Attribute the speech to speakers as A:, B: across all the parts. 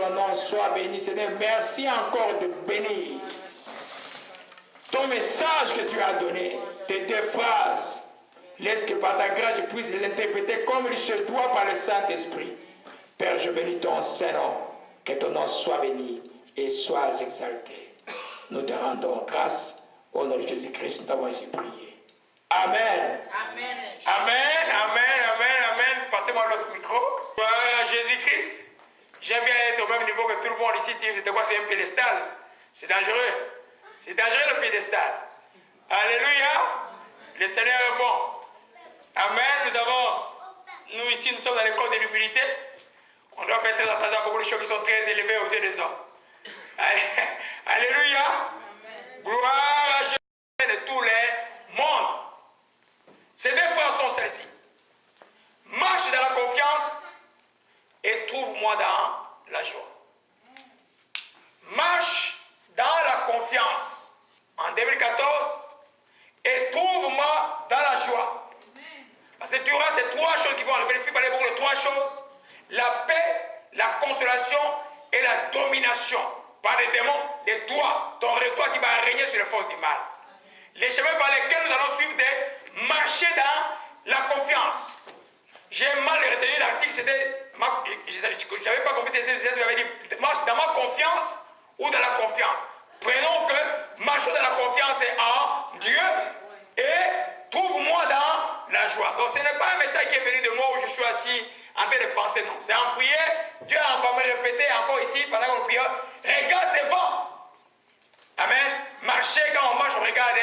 A: ton nom soit béni, Seigneur. Merci encore de bénir ton message que tu as donné, tes deux phrases. Laisse que par ta grâce, je puisse les interpréter comme il se doit par le Saint-Esprit. Père, je bénis ton Saint-Nom, que ton nom soit béni et sois exalté. Nous te rendons grâce au nom de Jésus-Christ, nous t'avons ainsi prié. Amen.
B: Amen.
A: Amen, amen, amen, amen. Passez-moi l'autre micro. Gloire à Jésus-Christ. J'aime bien être au même niveau que tout le monde ici. C'était quoi, c'est un piédestal? C'est dangereux. C'est dangereux le piédestal. Alléluia. Le Seigneur est bon. Amen. Nous ici, nous sommes dans l'école de l'humilité. On doit faire très attention à beaucoup de choses qui sont très élevées aux yeux des hommes. Alléluia. Amen. Gloire à Jésus de tous les mondes. Ces deux phrases sont celles-ci. Marche dans la confiance et trouve-moi dans la joie. Marche dans la confiance en 2014 et trouve-moi dans la joie. Parce que tu auras ces trois choses qui vont arriver. L'Esprit parlait beaucoup de trois choses. La paix, la consolation et la domination. Par des démons, de toi, toi qui vas régner sur les forces du mal. Les chemins par lesquels nous allons suivre des marcher dans la confiance. J'ai mal retenu l'article, c'était, je n'avais pas compris, tu avais dit, marche dans ma confiance ou dans la confiance. Prenons que marcher dans la confiance est en Dieu et trouve-moi dans la joie. Donc ce n'est pas un message qui est venu de moi où je suis assis en train de penser, non. C'est en prière, Dieu a encore me répété, encore ici, pendant qu'on prie, regarde devant. Amen. Marcher, quand on marche, on regarde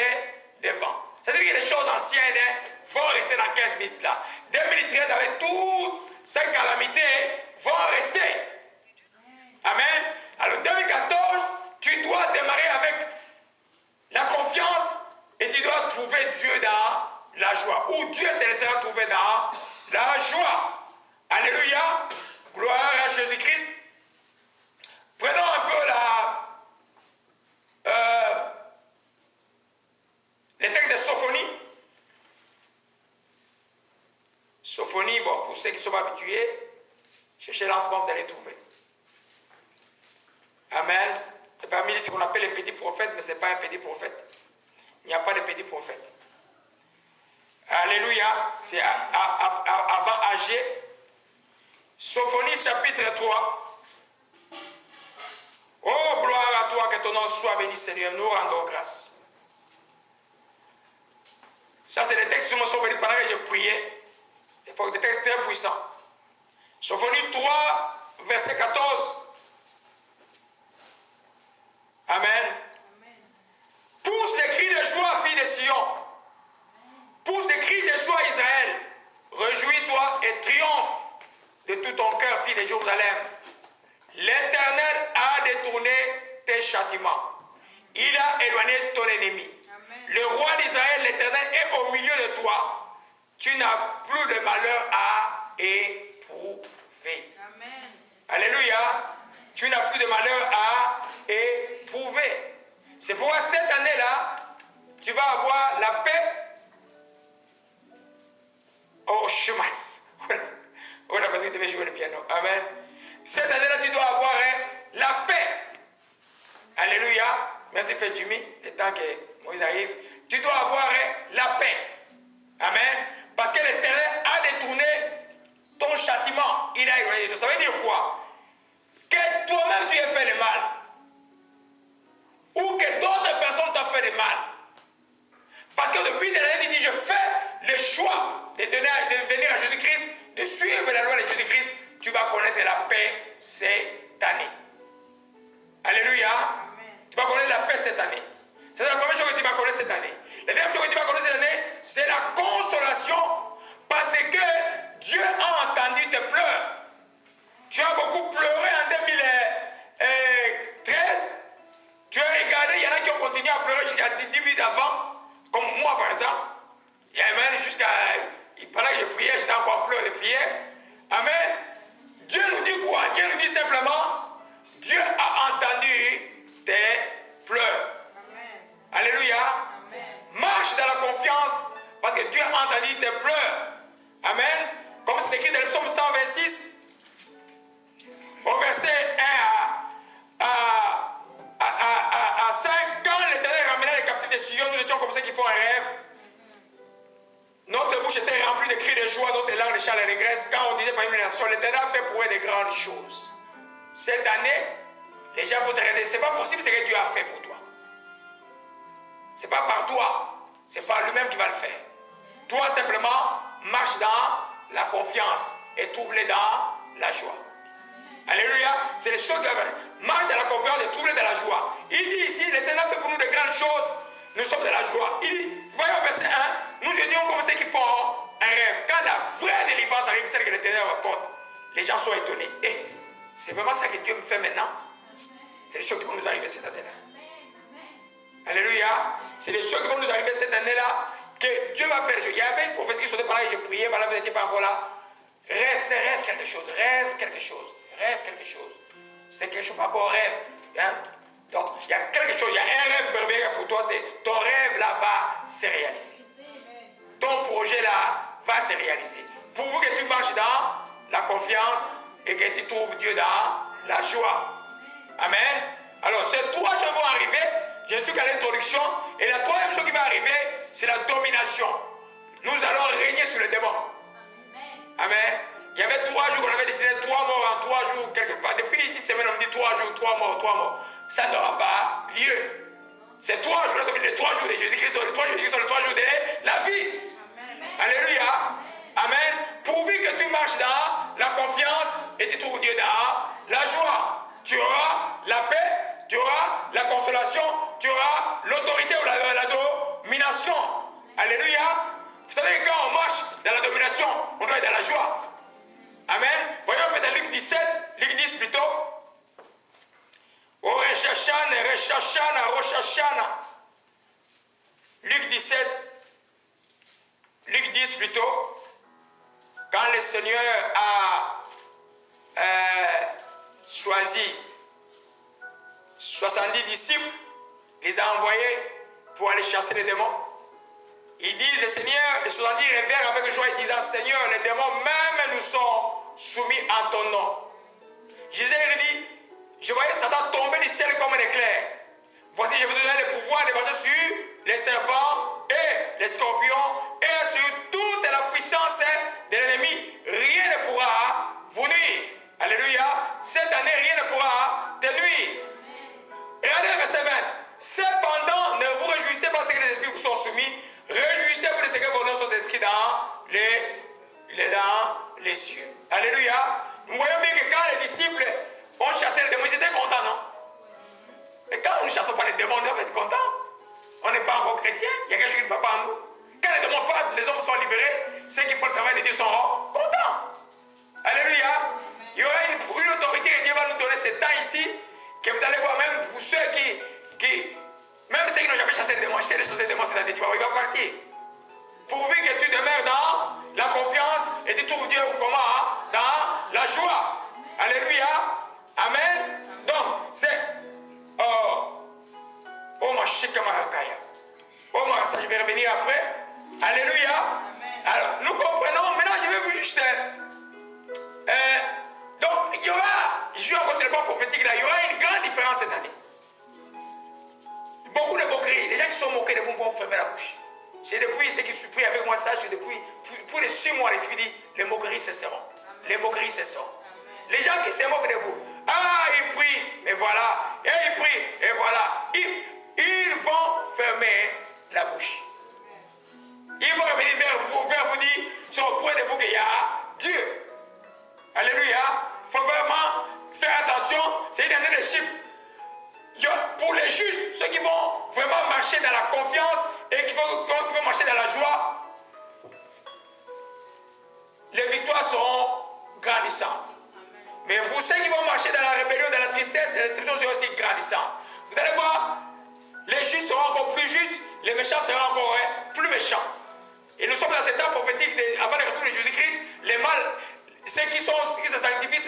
A: devant. C'est-à-dire que les choses anciennes vont rester dans 15 minutes là. 2013, avec toutes ces calamités, vont rester. Amen. Alors 2014, tu dois démarrer avec la confiance et tu dois trouver Dieu dans la joie. Ou Dieu se laissera trouver dans la joie. Alléluia. Gloire à Jésus-Christ. Prenons un peu les textes de Sophonie. Sophonie, bon, pour ceux qui sont habitués, cherchez lentement, vous allez trouver. Amen. Et parmi ce qu'on appelle les petits prophètes, mais ce n'est pas un petit prophète. Il n'y a pas de petit prophète. Alléluia. C'est avant Agé. Sophonie chapitre 3. Oh, gloire à toi, que ton nom soit béni, Seigneur. Nous rendons grâce. Ça, c'est des textes qui me sont venus pendant que j'ai prié. Des textes très puissants. Sophonie 3, verset 14. Amen. Pousse des cris de joie, fille de Sion. Pousse des cris de joie, Israël. Réjouis-toi et triomphe de tout ton cœur, fille de Jérusalem. L'Éternel a détourné tes châtiments. Il a éloigné ton ennemi. Amen. Le roi d'Israël, l'Éternel, est au milieu de toi. Tu n'as plus de malheur à éprouver. Amen. Alléluia. Tu n'as plus de malheur à éprouver. C'est pourquoi cette année-là, tu vas avoir la paix au chemin. Oh là, parce que tu devais jouer le piano. Amen. Cette année-là, tu dois avoir la paix. Alléluia. Merci, Frère Jimmy. Le temps que Moïse arrive. Tu dois avoir la paix. Amen. Parce que l'Éternel a détourné ton châtiment. Il a éloigné. Ça veut dire quoi? Que toi-même tu aies fait le mal. Ou que d'autres personnes t'ont fait le mal. Parce que depuis des années, tu dis, je fais le choix de venir à Jésus-Christ, de suivre la loi de Jésus-Christ. Tu vas connaître la paix cette année. Alléluia. Amen. Tu vas connaître la paix cette année. C'est la première chose que tu vas connaître cette année. La deuxième chose que tu vas connaître cette année, c'est la consolation. Parce que Dieu a entendu tes pleurs. Tu as beaucoup pleuré en 2013. Tu as regardé, il y en a qui ont continué à pleurer jusqu'à 10 minutes avant. Comme moi par exemple. Il y a même jusqu'à... Pendant que je priais, j'étais encore en pleurs de prière. Amen. Dieu nous dit quoi? Dieu nous dit simplement, Dieu a entendu tes pleurs. Amen. Alléluia. Amen. Marche dans la confiance parce que Dieu a entendu tes pleurs. Amen. Comme c'est écrit dans le psaume 126. Au verset 1 à 5, quand l'Éternel ramenait les captifs de Sion, nous étions comme ceux qui font un rêve. Notre bouche était remplie de cris de joie, notre langue de chants et d'allégresse. Quand on disait parmi les nations, l'Éternel a fait pour eux des grandes choses. Cette année, les gens vont te regarder. Ce n'est pas possible ce que Dieu a fait pour toi. Ce n'est pas par toi. Ce n'est pas lui-même qui va le faire. Toi, simplement, marche dans la confiance et trouve-les dans la joie. Alléluia. C'est les choses que marche dans la confiance et trouve-les dans la joie. Il dit ici, l'Éternel fait pour nous de grandes choses. Nous sommes dans la joie. Il dit, voyons au verset 1, nous étions comme ceux qui font un rêve. Quand la vraie délivrance arrive, celle que l'Éternel rapporte, les gens sont étonnés. Et c'est vraiment ça que Dieu me fait maintenant. C'est les choses qui vont nous arriver cette année-là. Alléluia. C'est les choses qui vont nous arriver cette année-là que Dieu va faire. Il y avait une prophétie qui sortait par là et j'ai prié, voilà, vous n'étiez pas encore là. Rêve, c'était rêve quelque chose. Rêve quelque chose. Rêve quelque chose. C'était quelque chose par rapport au rêve. Hein? Donc, il y a quelque chose, il y a un rêve merveilleux pour toi, c'est ton rêve là va se réaliser. Ton projet là va se réaliser. Pourvu que tu marches dans la confiance et que tu trouves Dieu dans la joie. Amen. Alors, ces trois choses vont arriver. Je suis qu'à l'introduction. Et la troisième chose qui va arriver, c'est la domination. Nous allons régner sur les démons. Amen. Il y avait 3 jours qu'on avait décidé, 3 morts en 3 jours quelque part. Depuis une petite semaine, on me dit 3 jours, 3 morts, 3 morts. Ça n'aura pas lieu. C'est 3 jours, les 3 jours de Jésus-Christ, les 3 jours de Jésus-Christ sont les 3 jours de la vie. Amen. Alléluia. Amen. Pourvu que tu marches dans la confiance et tu trouves Dieu dans la joie. Tu auras la paix, tu auras la consolation, tu auras l'autorité ou la domination. Alléluia. Vous savez que quand on marche dans la domination, on doit être dans la joie. Amen. Voyons peut-être Luc 17, Luc 10 plutôt. Luc 17, Luc 10 plutôt. Quand le Seigneur a choisi 70 disciples, il les a envoyés pour aller chasser les démons. Ils disent, le Seigneur, les 70 révèrent avec joie et disant, Seigneur, les démons même nous sont soumis à ton nom. Jésus lui dit, je voyais Satan tomber du ciel comme un éclair. Voici, je vais vous donner le pouvoir de marcher sur les serpents et les scorpions et sur toute la puissance de l'ennemi. Rien ne pourra vous nuire. Alléluia. Cette année, rien ne pourra te nuire. Regardez le verset 20. Cependant, ne vous réjouissez pas de ce que les esprits vous sont soumis. Réjouissez-vous de ce que vos noms sont inscrits dans les cieux. Alléluia. Nous voyons bien que quand les disciples ont chassé les démons, ils étaient contents, non? Et quand nous ne chassons pas les démons, on doit être contents. On n'est pas encore chrétien. Il y a quelque chose qui ne va pas en nous. Quand les démons partent, les hommes sont libérés. Ceux qui font le travail de Dieu sont contents. Alléluia. Il y aura une autorité que Dieu va nous donner ce temps ici, que vous allez voir même pour ceux qui même ceux qui n'ont jamais chassé les démons, essaient de chasser les démons cette année, tu vois, il va partir. Pourvu que tu demeures dans la confiance et tu trouves Dieu comment? Dans la joie. Alléluia. Amen. Donc, c'est oh ma chika marakaya. Oh ma ça, je vais revenir après. Alléluia. Alors, nous comprenons. Maintenant, je vais vous juste. Donc, il y aura, je suis encore sur le point prophétique là, il y aura une grande différence cette année. Beaucoup de moqueries. Les gens qui sont moqués de vous vont fermer la bouche. C'est depuis ceux qui sont pris avec moi, ça, depuis pour les 6 mois, les dit, les moqueries cesseront. Les moqueries cesseront. Les gens qui se moquent de vous, ah, ils prient, et voilà, et ils prient, et voilà. Ils vont fermer la bouche. Ils vont revenir vers vous dire, sur le point de vous qu'il y a Dieu. Alléluia. Il faut vraiment faire attention. C'est une année de shift. Pour les justes, ceux qui vont vraiment marcher dans la confiance et qui vont marcher dans la joie, les victoires seront grandissantes. Mais pour ceux qui vont marcher dans la rébellion, dans la tristesse, les déceptions seront aussi grandissantes. Vous allez voir, les justes seront encore plus justes, les méchants seront encore plus méchants. Et nous sommes dans cet temps prophétique avant le retour de Jésus-Christ. Les mâles, ceux qui se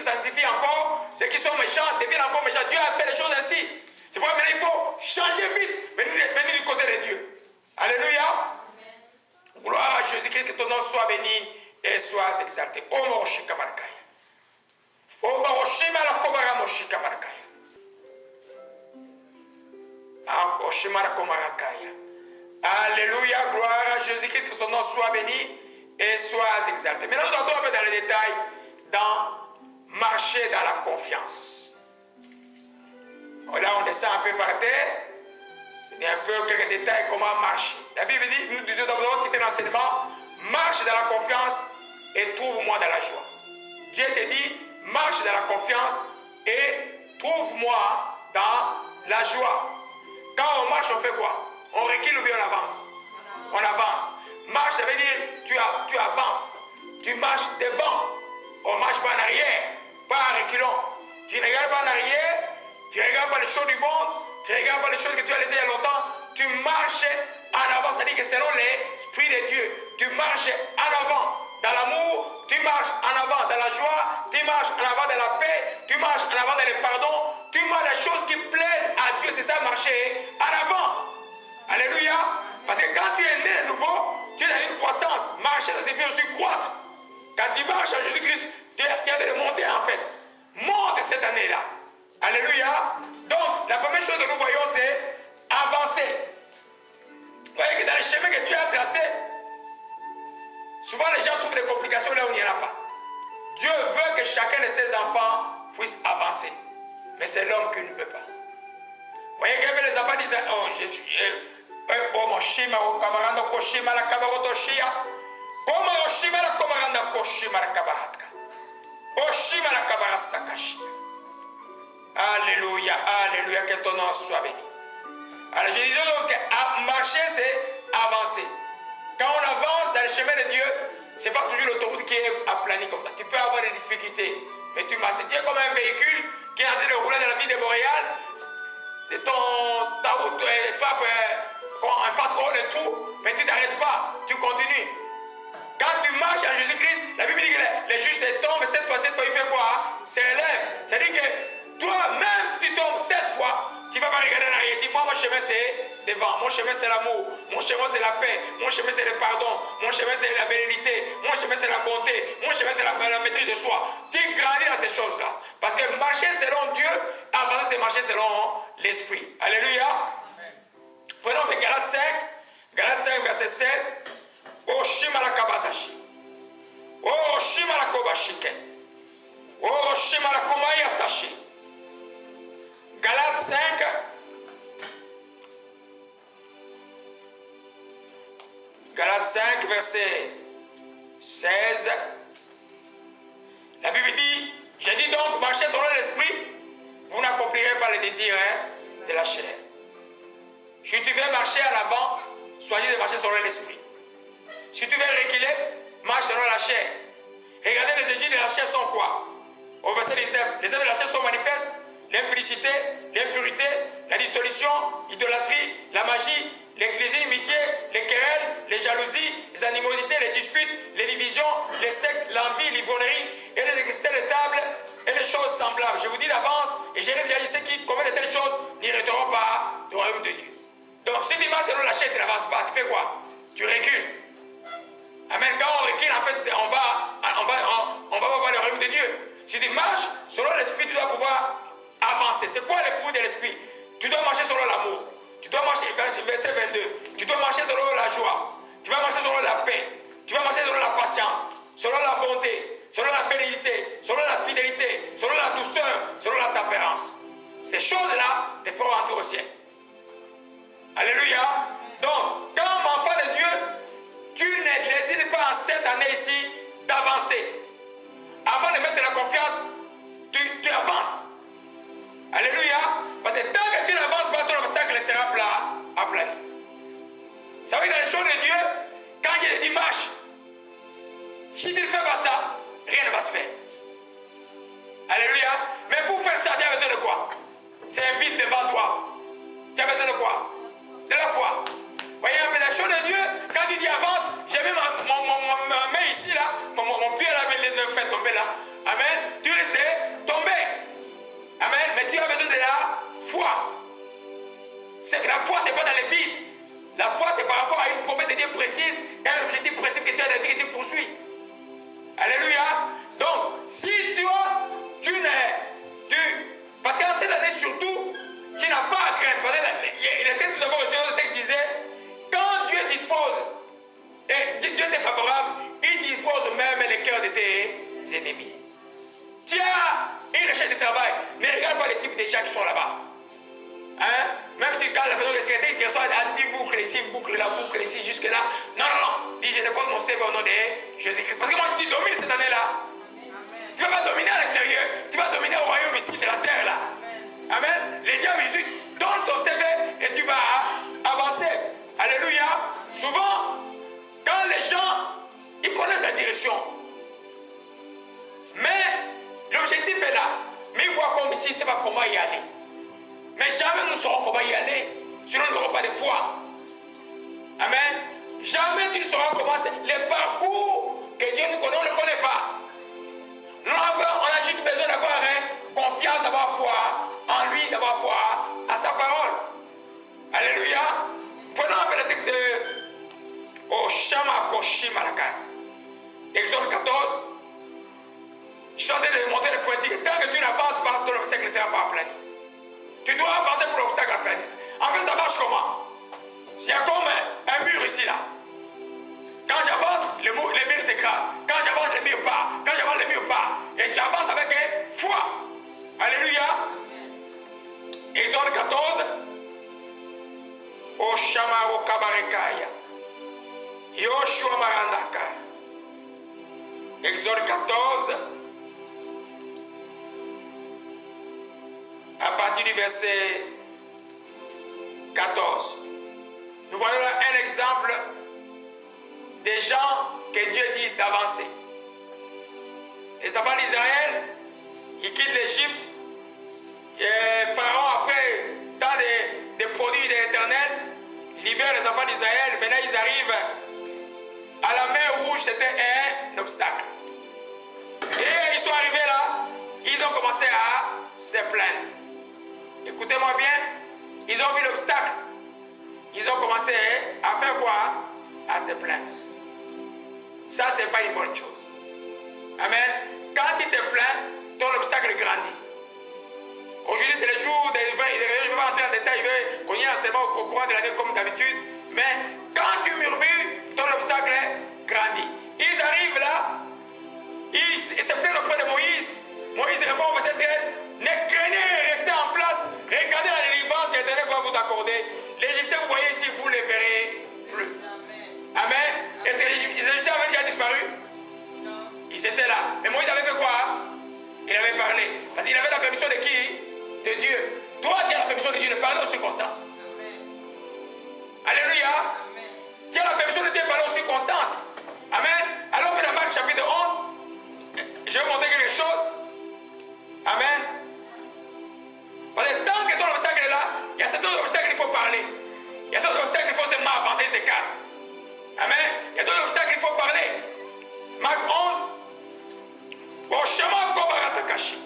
A: sanctifient encore. Ceux qui sont méchants deviennent encore méchants. Dieu a fait les choses ainsi. C'est pourquoi maintenant il faut changer vite, venir du côté de Dieu. Alléluia. Amen. Gloire à Jésus-Christ, que ton nom soit béni et soit exalté. Oh mon Shikamarkaya. Oshima la komara moshika marakaya. Oshima la komarakaya. Alléluia, gloire à Jésus-Christ, que son nom soit béni et soit exalté. Maintenant, nous entrons un peu dans les détails, dans marcher dans la confiance. Là, on descend un peu par terre. Il y a un peu quelques détails, comment marcher. La Bible dit, nous avons quitté l'enseignement, marche dans la confiance et trouve-moi dans la joie. Dieu te dit, marche dans la confiance et trouve-moi dans la joie. Quand on marche, on fait quoi? On recule ou bien on avance? On avance. Marche, ça veut dire tu avances. Tu marches devant. On ne marche pas en arrière, pas en reculant. Tu ne regardes pas en arrière, tu ne regardes pas les choses du monde, tu ne regardes pas les choses que tu as laissées il y a longtemps. Tu marches en avant, c'est-à-dire que selon l'Esprit de Dieu, tu marches en avant. Dans l'amour, tu marches en avant. Dans la joie, tu marches en avant dans la paix, tu marches en avant dans le pardon. Tu marches les choses qui plaisent à Dieu, c'est ça marcher en avant. Alléluia. Parce que quand tu es né de nouveau, tu es dans une croissance. Marcher, ça signifie aussi croître. Quand tu marches en Jésus-Christ, tu as de monter en fait. Monte cette année-là. Alléluia. Donc, la première chose que nous voyons, c'est avancer. Vous voyez que dans les chemins que Dieu a tracés, souvent les gens trouvent des complications là où il n'y en a pas. Dieu veut que chacun de ses enfants puisse avancer. Mais c'est l'homme qui ne veut pas. Vous voyez que les enfants disent, oh mon shima, oh camarade, koshima, la kabaroto shia. Comme Oshima la kamaranda koshima la kabahatka. Oshima la kabarasakashi. Alléluia, alléluia, que ton nom soit béni. Alors je disais donc que marcher c'est avancer. Quand on avance dans le chemin de Dieu, ce n'est pas toujours l'autoroute qui est aplanie comme ça. Tu peux avoir des difficultés, mais tu marches. Tu es comme un véhicule qui est en train de rouler dans la ville de Montréal. Ta route frappe un patron et tout, mais tu ne t'arrêtes pas, tu continues. Quand tu marches en Jésus-Christ, la Bible dit que les justes tombent, mais cette fois, il fait quoi? S'élève. C'est-à-dire que toi, même si tu tombes 7 fois, tu ne vas pas regarder en arrière. Dis-moi, mon chemin c'est devant, mon chemin c'est l'amour, mon chemin c'est la paix, mon chemin c'est le pardon, mon chemin c'est la bénédiction, mon chemin c'est la bonté, mon chemin c'est la maîtrise de soi. Tu grandis dans ces choses-là. Parce que marcher selon Dieu, avancer c'est marcher selon l'Esprit. Alléluia. Prenons de Galates 5, verset 16. Oh Shimala Kabatashi. Oh Shimala Kobashike. Oh Shimala Komayatashi. Galates 5. Galates 5, verset 16. La Bible dit, j'ai dit donc, marchez selon l'esprit, vous n'accomplirez pas les désirs de la chair. Si tu veux marcher à l'avant, soyez de marcher selon l'esprit. Si tu veux reculer, marche selon la chair. Regardez les désirs de la chair sont quoi? Au verset 19, les œuvres de la chair sont manifestes: l'impudicité, l'impureté, la dissolution, l'idolâtrie, la magie, les inimitiés, les querelles, les jalousies, les animosités, les disputes, les divisions, les sectes, l'envie, l'ivrognerie et les excités de table et les choses semblables. Je vous dis d'avance, et je l'ai déjà dit, ceux qui commettent de telles choses n'hériteront pas du royaume de Dieu. Donc si tu marches selon la chair, tu n'avances pas. Tu fais quoi? Tu recules. Amen. Quand on recule, en fait, on va voir le royaume de Dieu. Si tu marches selon l'esprit, tu dois pouvoir avancer. C'est quoi les fruits de l'esprit? Tu dois marcher selon l'amour. Tu dois marcher, verset 22. Tu dois marcher selon la joie. Tu vas marcher selon la paix. Tu vas marcher selon la patience, selon la bonté, selon la bénédiction, selon la fidélité, selon la douceur, selon la tempérance. Ces choses-là te feront entrer au ciel. Alléluia. Donc, comme enfant de Dieu, tu n'hésites pas en cette année ici d'avancer. Avant de mettre la confiance, tu avances. Alléluia. Parce que tant que tu n'avances pas, ton obstacle ne sera pas aplani. Vous savez, dans les choses de Dieu, quand il dit marche, si tu ne fais pas ça, rien ne va se faire. Alléluia. Mais pour faire ça, tu as besoin de quoi? C'est un vide devant toi. Tu as besoin de quoi? De la foi. Voyez un peu la chose de Dieu, quand il dit avance, j'ai mis ma main ici, là, mon pied là, les fait tomber là. Amen. Tu risques de tomber. Amen. Mais tu as besoin de la foi. C'est que la foi, ce n'est pas dans les vides. La foi, c'est par rapport à une promesse de Dieu précise et un objectif précis que tu as de vie que tu poursuis. Alléluia. Donc, si tu cœur de tes ennemis. Tu as une recherche de travail. Ne regarde pas les types de gens qui sont là-bas. Hein? Même si quand la personne de sécurité qui reçoit à 10 boucles ici, boucle là, jusque-là. Non, non, non. Dis, je dépose mon CV au nom de Jésus-Christ. Parce que moi, tu domines cette année-là. Tu ne vas pas dominer à l'extérieur. Tu vas dominer au royaume ici de la terre là. Amen. Les diables ici, donne ton CV et tu vas avancer. Alléluia. Souvent, quand les gens, ils connaissent la direction. Mais l'objectif est là. Mais ils voient comme ici, ils ne savent pas comment y aller. Mais jamais nous saurons comment y aller. Sinon, nous n'aurons pas de foi. Amen. Jamais tu ne sauras comment c'est. Les parcours que Dieu nous connaît, on ne les connaît pas. Nous, on a juste besoin d'avoir confiance, d'avoir foi en lui, d'avoir foi à sa parole. Alléluia. Prenons un peu le texte de Oshama Koshi Malaka. Exode 14. Je suis en train de montrer le point. Tant que tu n'avances pas, ton obstacle ne sera pas aplani. Tu dois avancer pour l'obstacle aplani. En fait, ça marche comment? Il y a comme un mur ici, là. Quand j'avance, le mur s'écrase. Quand j'avance, le mur part. Quand j'avance, le mur part. Et j'avance avec foi. Alléluia. Exode 14. Oshamaro Kabarekaya. Yoshua Marandaka. Exode 14. À partir du verset 14. Nous voyons là un exemple des gens que Dieu dit d'avancer. Les enfants d'Israël, ils quittent l'Égypte. Et Pharaon, après tant de produits de l'Éternel, libère les enfants d'Israël. Maintenant, ils arrivent à la mer Rouge, c'était un obstacle. Et ils sont arrivés là, ils ont commencé à se plaindre. Écoutez-moi bien, ils ont vu l'obstacle. Ils ont commencé à faire quoi? À se plaindre. Ça, ce n'est pas une bonne chose. Amen. Quand tu te plains, ton obstacle grandit. Aujourd'hui, c'est le jour des nouvelles. Je ne vais pas entrer en détail, je vais cogner seulement au courant de l'année comme d'habitude. Mais quand tu murmures, ton obstacle grandit. Ils arrivent là, ils se plaignent auprès de Moïse. Moïse répond au verset 13. Ne craignez rien, restez en place. Regardez la délivrance que l'Éternel va vous accorder. Les Égyptiens, vous voyez ici, vous ne les verrez plus. Amen. Est-ce que les Égyptiens avaient déjà disparu? Non. Ils étaient là. Mais Moïse avait fait quoi? Il avait parlé. Parce qu'il avait la permission de qui? De Dieu. Toi, tu as la permission de Dieu de parler aux circonstances. Amen. Alléluia. Amen. Tu as la permission de Dieu de parler aux circonstances. Amen. Alors, dans Marc chapitre 11, je vais vous montrer quelque chose. Amen. Parce que tant que ton obstacle est là, il y a certains obstacles qu'il faut parler. Il y a certains obstacles qu'il faut seulement avancer, c'est 4. Amen. Il y a d'autres obstacles qu'il faut parler. Marc 11. Oshama Kobaratakashi.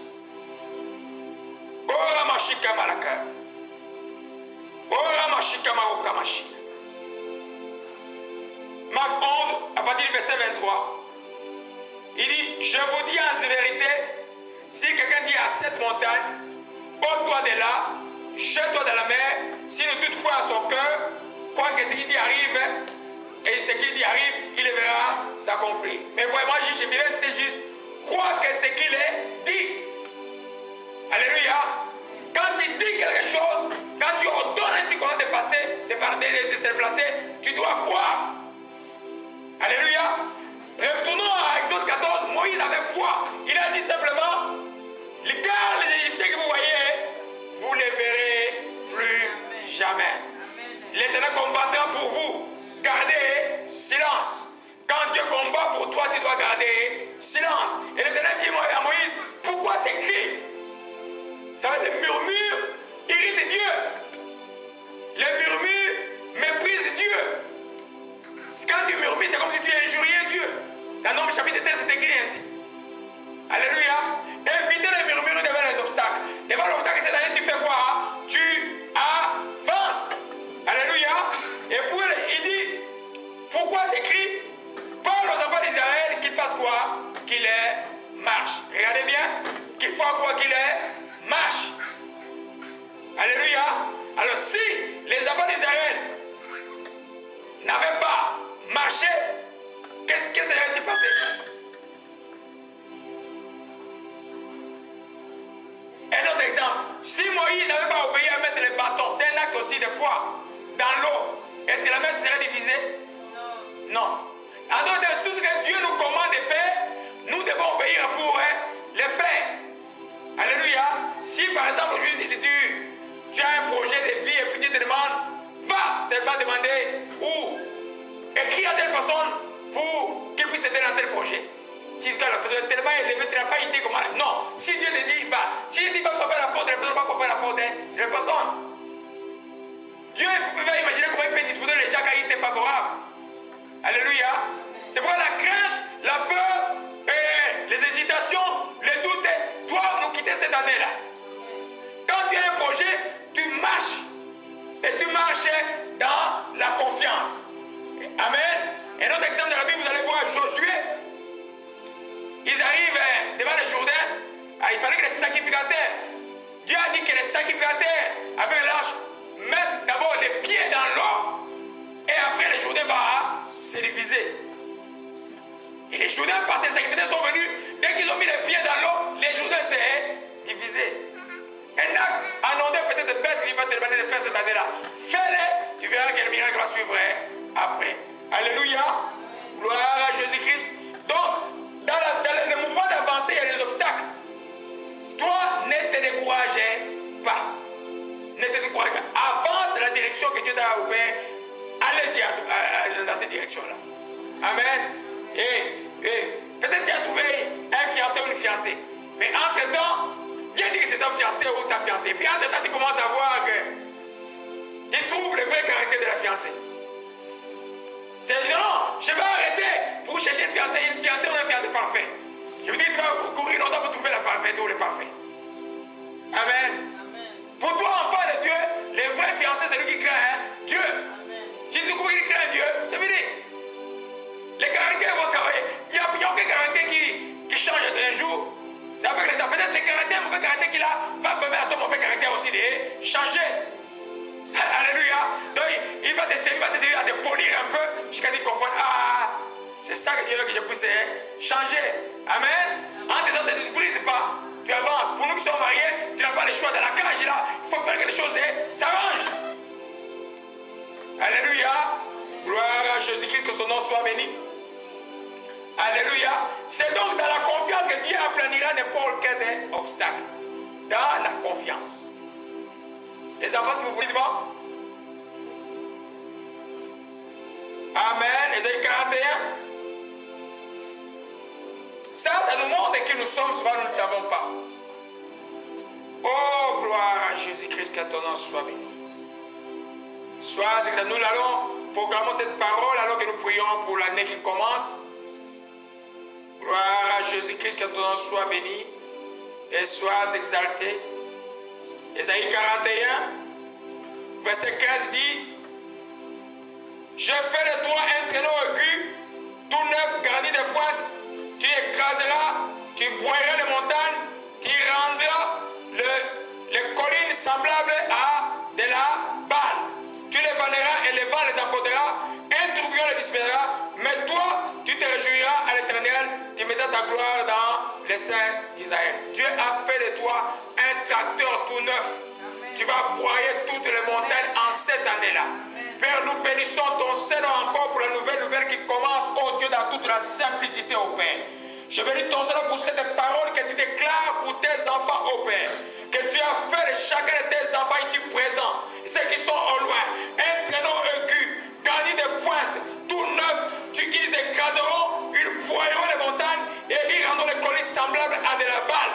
A: Ora Mashika Malaka. Ora Mashika Marokamashi. Marc 11, à partir du verset 23. Il dit, je vous dis en vérité, si quelqu'un dit à cette montagne, ôte-toi de là, jette-toi dans la mer, s'il ne doute pas à son cœur, quoi que ce qu'il dit arrive, et ce qu'il dit arrive, il le verra s'accomplir. Mais vraiment, je dirais, c'était juste, crois que ce qu'il est dit. Alléluia. Quand tu dis quelque chose, quand tu ordonnes ainsi qu'on a dépassé, de se déplacer, tu dois croire. Alléluia. Retournons à Exode 14. Moïse avait foi. Il a dit simplement, car les Égyptiens que vous voyez, vous ne les verrez plus jamais. L'Éternel combattra pour vous. Gardez silence. Quand Dieu combat pour toi, tu dois garder silence. Et l'Éternel dit à Moïse, pourquoi ces cris? Ça va être les murmures irritent Dieu. Les murmures méprisent Dieu. Quand tu murmures, c'est comme si tu injuriais Dieu. Dans Nombre chapitre 13, c'est écrit ainsi. Alléluia. Évitez les murmures devant les obstacles. Devant l'obstacle, cette année, tu fais quoi? Tu avances. Alléluia. Et puis, il dit, pourquoi ces cris? Parle aux enfants d'Israël qu'ils fassent quoi? Qu'il est marche. Regardez bien. Qu'il faut quoi? Qu'il est marche. Alléluia. Alors si les enfants d'Israël n'avaient pas marché, qu'est-ce qui serait passé? jamais serait divisé? Non. En d'autres termes, tout ce que Dieu nous commande de faire, nous devons obéir pour le faire. Alléluia. Si par exemple aujourd'hui tu as un projet de vie et puis Dieu te demande, va seulement demander ou écris à telle personne pour qu'il puisse t'aider dans tel projet. Si la personne est tellement élevée, tu n'as pas idée comment. Non, si Dieu te dit va, si il dit va frapper la porte, la personne va frapper la porte de la personne. Dieu, vous pouvez imaginer comment il peut disposer les gens quand il était favorable. Alléluia. C'est pourquoi la crainte, la peur, les hésitations, les doutes doivent nous quitter cette année-là. Quand tu as un projet, tu marches. Et tu marches dans la confiance. Amen. Un autre exemple de la Bible, vous allez voir Josué. Ils arrivent devant le Jourdain. Il fallait que les sacrificateurs, Dieu a dit que les sacrificateurs avec l'arche mettent d'abord les pieds dans l'eau et après le Jourdain va se diviser. Et les Jourdains passés, les sacrificateurs sont venus. Dès qu'ils ont mis les pieds dans l'eau, les Jourdains s'est divisé. Un acte anodin peut-être bête qu'il va te demander de faire cette année-là. Fais-le, tu verras que le miracle va suivre après. Alléluia. Gloire à Jésus-Christ. Donc, dans le mouvement d'avancer, il y a des obstacles. Toi, ne te décourage pas. Ne te décourage pas. Avance dans la direction que Dieu t'a ouverte. Allez-y dans cette direction-là. Amen. Et peut-être tu as trouvé un fiancé ou une fiancée. Mais entre-temps, Dieu dit que c'est ton fiancé ou ta fiancée. Et puis entre-temps, tu commences à voir que tu trouves le vrai caractère de la fiancée. Tu dis non, je vais arrêter pour chercher une fiancée ou un fiancé parfait. Je veux dire, tu vas courir longtemps pour trouver la parfaite ou le parfait. Amen. Pour toi, enfant de Dieu, le vrai fiancé, c'est lui qui craint Dieu. Amen. Si tu découvres qu'il craint Dieu, c'est fini. Les caractères vont travailler. Il n'y a aucun caractère qui change un jour. C'est avec le temps. Peut-être le caractère, le mauvais caractère qu'il a, va permettre à ton mauvais caractère aussi de changer. Alléluia. Donc il va t'essayer à te polir un peu jusqu'à ce qu'il comprenne. Ah, c'est ça que Dieu veut que je puisse changer. Amen. En te disant, tu ne brises pas. Tu avances. Pour nous qui sommes mariés, tu n'as pas le choix. Dans la cage là, il faut faire que les choses s'arrangent. Alléluia. Gloire à Jésus-Christ, que son nom soit béni. Alléluia. C'est donc dans la confiance que Dieu aplanira n'importe quel obstacle. Dans la confiance. Les enfants, si vous voulez, dites-moi. Amen. Ésaïe 41. Ça nous montre qui nous sommes, souvent nous ne savons pas. Oh, gloire à Jésus-Christ, que ton nom soit béni. Sois exalté. Nous allons proclamer cette parole alors que nous prions pour l'année qui commence. Gloire à Jésus-Christ, que ton nom soit béni et sois exalté. Ésaïe 41, verset 15 dit: je fais de toi un traîneau aigu, tout neuf, garni de pointes. Tu écraseras, tu broyeras les montagnes, tu rendras les collines semblables à de la balle. Tu les vanneras et les vents les emportera, un tourbillon les dispersera. Mais toi, tu te réjouiras à l'Éternel, tu mettras ta gloire dans les saints d'Israël. Dieu a fait de toi un tracteur tout neuf. Amen. Tu vas broyer toutes les montagnes en cette année-là. Père, nous bénissons ton Seigneur encore pour la nouvelle qui commence, oh Dieu, dans toute la simplicité, oh Père. Je bénis ton Seigneur pour cette parole que tu déclares pour tes enfants, oh Père. Que tu as fait de chacun de tes enfants ici présents, ceux qui sont au loin, un traîneau aigu, garni de pointes, tout neuf, ils écraseront, ils broyeront les montagnes et ils rendront les collines semblables à de la balle.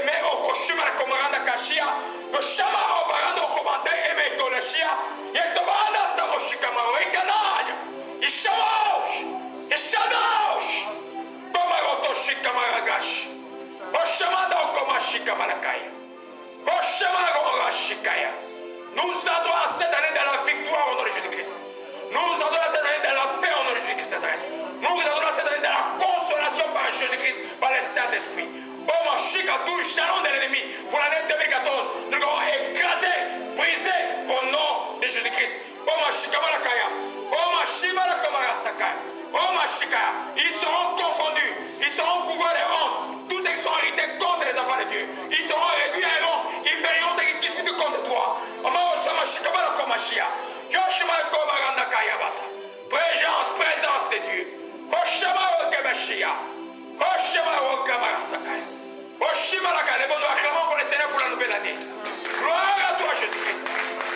A: Mais au Roshima, la Comaranda Kashia, le Shama au Barando Komanda et mes Golashia, et Tobanda Stamoshikama, et Kanaya, et Shamash, et Shadash, Tomaroto Shikamaragash, Oshamanda Okomashikamalakaya, Oshama Gomorashikaya. Nous entrons en cette année dans la victoire au nom de Jésus-Christ. Nous entrons en cette année dans la paix au nom de Jésus-Christ Nazareth. Nous entrons en cette année dans la consolation par Jésus-Christ, par le Saint-Esprit. Oh mon chic à tout jalon de l'ennemi pour l'année 2014, nous allons écraser, briser au nom de Jésus-Christ. Oh mon chic à Malakaya, oh ma chima la Kamarasaka, oh ma chica, ils seront confondus, ils seront couverts de honte. Tous ceux qui sont hérités contre les enfants de Dieu, ils seront réduits à honte, ils paieront ceux qui disputent contre toi. Oh ma chica, Yoshima Komarandaka. Lève-nous, acclamons pour le Seigneur pour la nouvelle année. Gloire à toi, Jésus-Christ.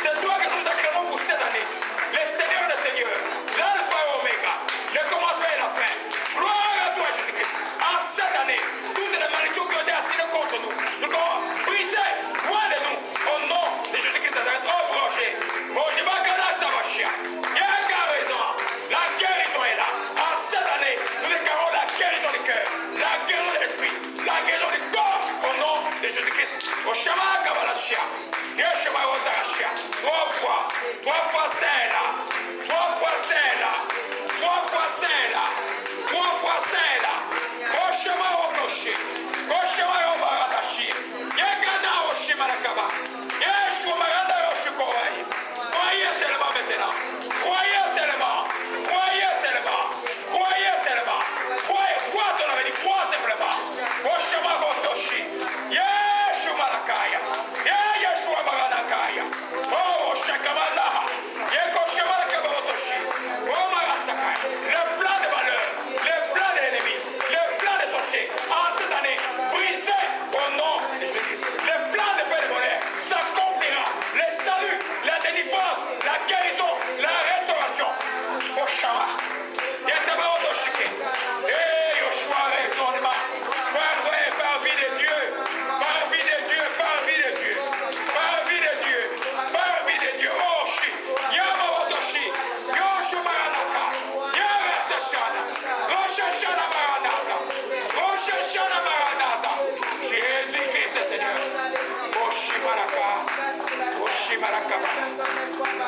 A: C'est toi que nous acclamons pour cette année. Le Seigneur des Seigneurs, l'Alpha et Oméga, le commencement et la fin. Gloire à toi, Jésus-Christ. En cette année, toutes les malédictions qui ont été assignées contre nous, nous devons briser, loin de nous, au nom de Jésus-Christ Nazareth. Oh, Roger, Roger, il y a une guérison. La guérison est là. En cette année, nous déclarons la guérison du cœur, la guérison de l'esprit, la guérison du corps, au nom de Jésus-Christ. Au chemin Kabalashia, Yeshua Otarashia, 3 fois Saint-là, 3 fois Saint-là, 3 fois Saint-là, 3 fois Saint-là, au chemin Okoshi, au chemin Obaratashi, Yekana Oshimarakaba, Yeshua Maranda Oshikorai. Croyez seulement maintenant, croyez seulement, croyez seulement, croyez seulement, croyez, crois ton avenir, crois simplement. Au chemin Otoshi, Yeshua Marakaya, Yeshua Maranakaya, oh Shakamalaha, Yekoshema Kabarotoshi, oh Marasakai, le plan de malheur, le plan de l'ennemi, le plan des sorciers, en cette année, brisé au nom de Jésus-Christ. Le plan de paix et de bonheur s'accomplira. Le salut, la délivrance, la guérison, la restauration. Oh Shama, Yetabarotoshike, et Yoshua raisonnement, par vie de Dieu, par vie de Dieu, par vie de Dieu, par vie de Dieu, par vie de Dieu. Oh Shi, Yamarotoshi, Yoshua Maranaka, Yarasashana, Roshashana Maranata, Roshashana Maranata, Jésus-Christ Seigneur. Oh Shimaraka, oh Shimarakaba,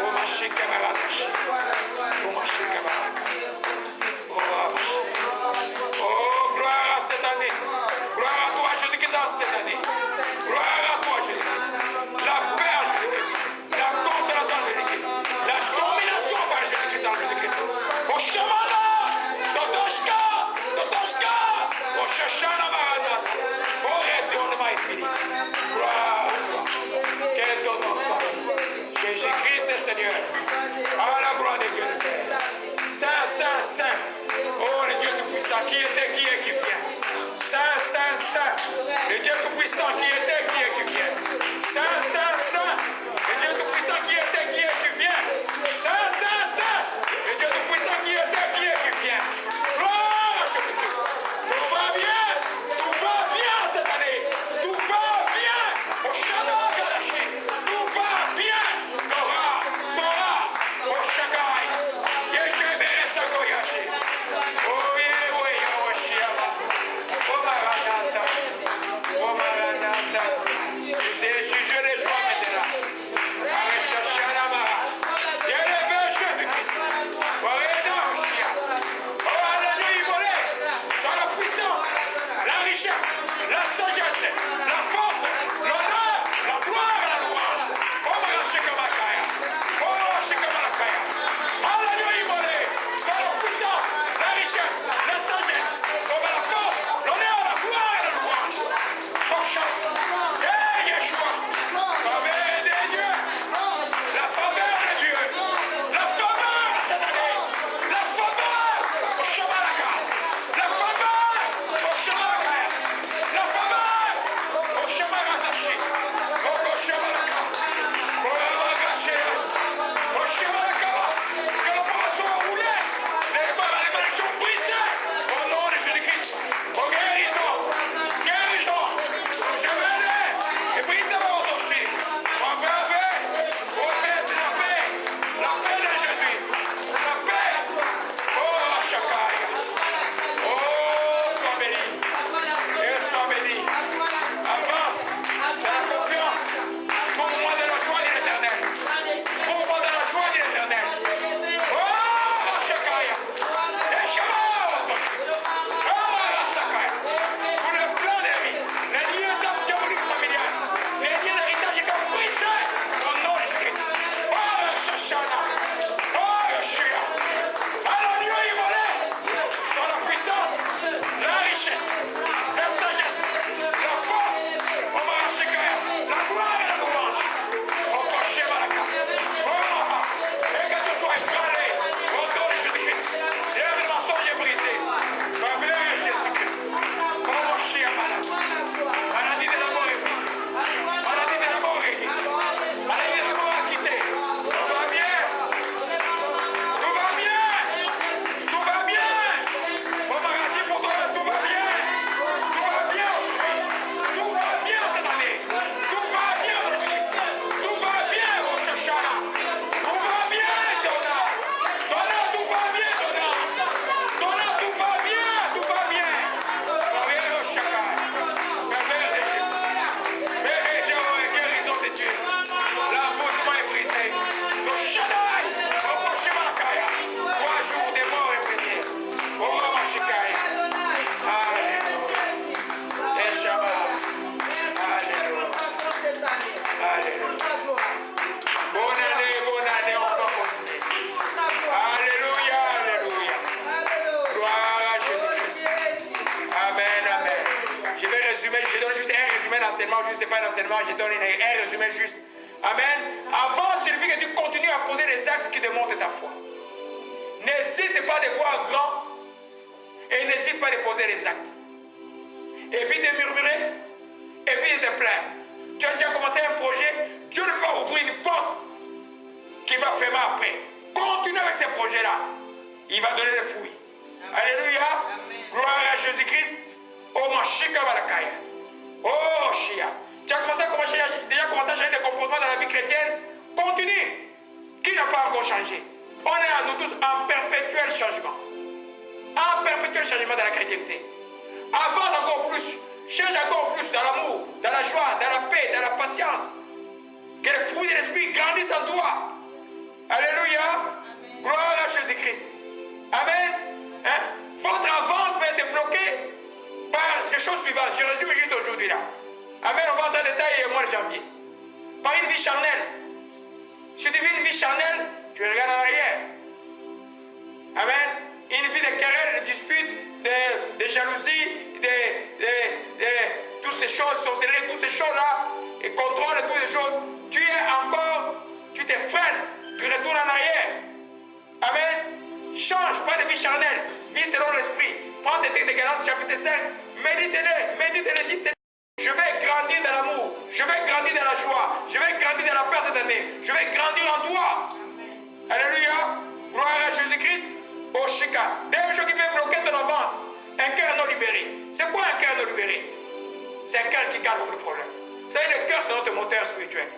A: oh Mashikamaratashi, oh Mashikamaraka, oh Abashi. Oh, gloire à cette année. Gloire à toi, Jésus-Christ, en cette année. Gloire à toi, Jésus-Christ. La paix en Jésus-Christ. La consolation en Jésus-Christ. La domination par Jésus-Christ en Jésus-Christ. Oh, Shamana, Totoshka, Totoshka, oh, Shashana Maranata. Oh, raisonnement est fini. Gloire à toi. Quel ton nom soit. Jésus-Christ est Seigneur. À la Christ. Amen, amen. Je vais résumer, je donne juste un résumé d'enseignement. Je ne sais pas d'enseignement, je donne un résumé juste. Amen. Avant, il suffit que tu continues à poser des actes qui démontrent ta foi. N'hésite pas de voir grand et n'hésite pas de poser des actes. Évite de murmurer, évite de te plaindre. Tu as déjà commencé un projet, Dieu ne peut pas ouvrir une porte qui va fermer après. Continue avec ce projet-là. Il va donner le fruit. Alléluia. Amen. Gloire à Jésus-Christ. Oh, Mashika Balakaya. Oh, Shia. Tu as déjà commencé à changer de comportement dans la vie chrétienne. Continue. Qui n'a pas encore changé? On est nous tous en perpétuel changement. En perpétuel changement dans la chrétienté. Avance encore plus. Change encore plus dans l'amour, dans la joie, dans la paix, dans la patience. Que le fruit de l'esprit grandisse en toi. Alléluia. Amen. Gloire à Jésus-Christ. Amen. Hein? Votre avance peut être bloquée par les choses suivantes. Je résume juste aujourd'hui là. Amen. On va entrer en détail au mois de janvier. Par une vie charnelle. Si tu vis une vie charnelle, tu regardes en arrière. Amen. Une vie de querelles, de disputes, de jalousie, de toutes ces choses, sorcellerie, toutes ces choses-là, et contrôle de toutes ces choses. Tu te freines, tu retournes en arrière. Amen. Change, pas de vie charnelle, vie selon l'esprit. Prends ce texte de Galates chapitre 5, méditez-le, dis je vais grandir dans l'amour, je vais grandir dans la joie, je vais grandir dans la paix cette année, je vais grandir en toi. Amen. Alléluia. Gloire à Jésus-Christ. Oh Shika. Deuxième chose qui peut bloquer ton avance, un cœur non libéré. C'est quoi un cœur non libéré? C'est un cœur qui garde beaucoup de problèmes. Vous savez, le cœur, c'est notre moteur spirituel.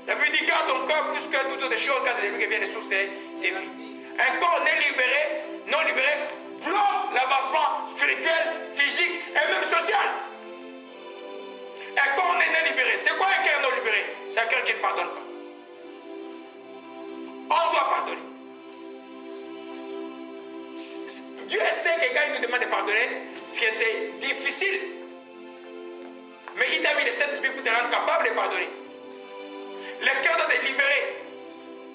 A: La Bible dit garde ton cœur plus que toutes autres choses, car c'est de lui qui vient des sources des vies. Un corps non libéré, bloque l'avancement spirituel, physique et même social. Un corps non libéré. C'est quoi un cœur non libéré? C'est un cœur qui ne pardonne pas. On doit pardonner. Dieu sait que quand il nous demande de pardonner, c'est difficile. Mais il t'a mis le Saint-Esprit pour te rendre capable de pardonner. Le cœur doit être libéré.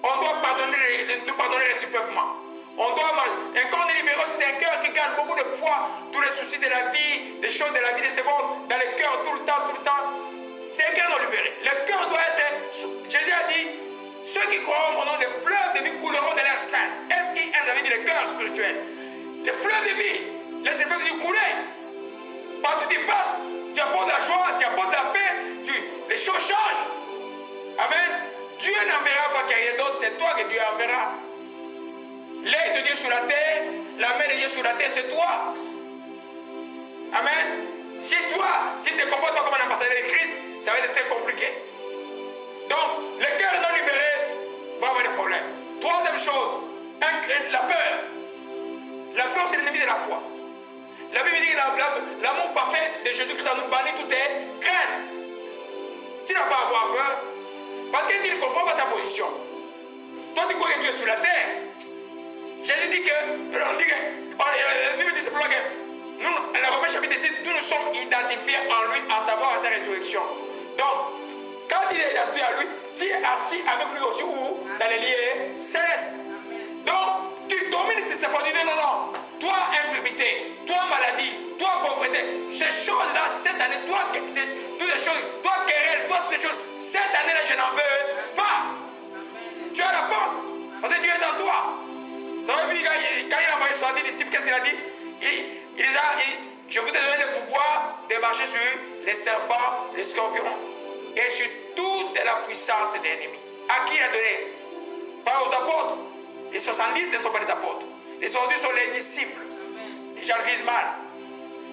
A: On doit nous pardonner réciproquement. Un corps libéré, c'est un cœur qui garde beaucoup de poids, tous les soucis de la vie, des choses de la vie de ce monde, dans le cœur tout le temps. C'est un cœur non libéré. Le cœur doit être. Jésus a dit, ceux qui croient au nom des fleuves de vie couleront de leur sens. S-I-N, ça veut dire le cœur spirituel. Les fleuves de vie, laisse les fleuves de vie couler. Partout tu passes, tu apportes la joie, tu apportes la paix, les choses changent. Amen. Dieu n'enverra pas quelqu'un d'autre, c'est toi que Dieu enverra. L'œil de Dieu sur la terre, la main de Dieu sur la terre, c'est toi. Amen. Si toi, tu ne te comportes pas comme un ambassadeur de Christ, ça va être très compliqué. Donc, le cœur non libéré va avoir des problèmes. Troisième chose, la peur. La peur, c'est l'ennemi de la foi. La Bible dit que l'amour parfait de Jésus-Christ a nous banni toutes les craintes. Tu n'as pas à avoir peur. Parce qu'il ne comprend pas ta position. Toi, tu crois que tu es sur la terre. Jésus dit que, la Bible dit simplement que, la Romains chapitre 6, nous nous sommes identifiés en lui, à savoir à sa résurrection. Donc, quand il est assis à lui, tu es assis avec lui aussi où? Dans les lieux célestes. Donc, tu domines ces fois, tu dis non. Toi, infirmité, toi, maladie, toi, pauvreté, ces choses-là, cette année, toi, toutes les choses, toi, querelle, toi, toutes ces choses, cette année-là, je n'en veux pas. Tu as la force, parce que Dieu est dans toi. Vous avez vu, quand il a envoyé 70 disciples, qu'est-ce qu'il a dit? Je vous ai donné le pouvoir de marcher sur les serpents, les scorpions, et sur toute la puissance de l'ennemi. À qui il a donné? Pas aux apôtres. Les 70 ne sont pas des apôtres. Les 70 sont les disciples. Amen. Les gens le disent mal.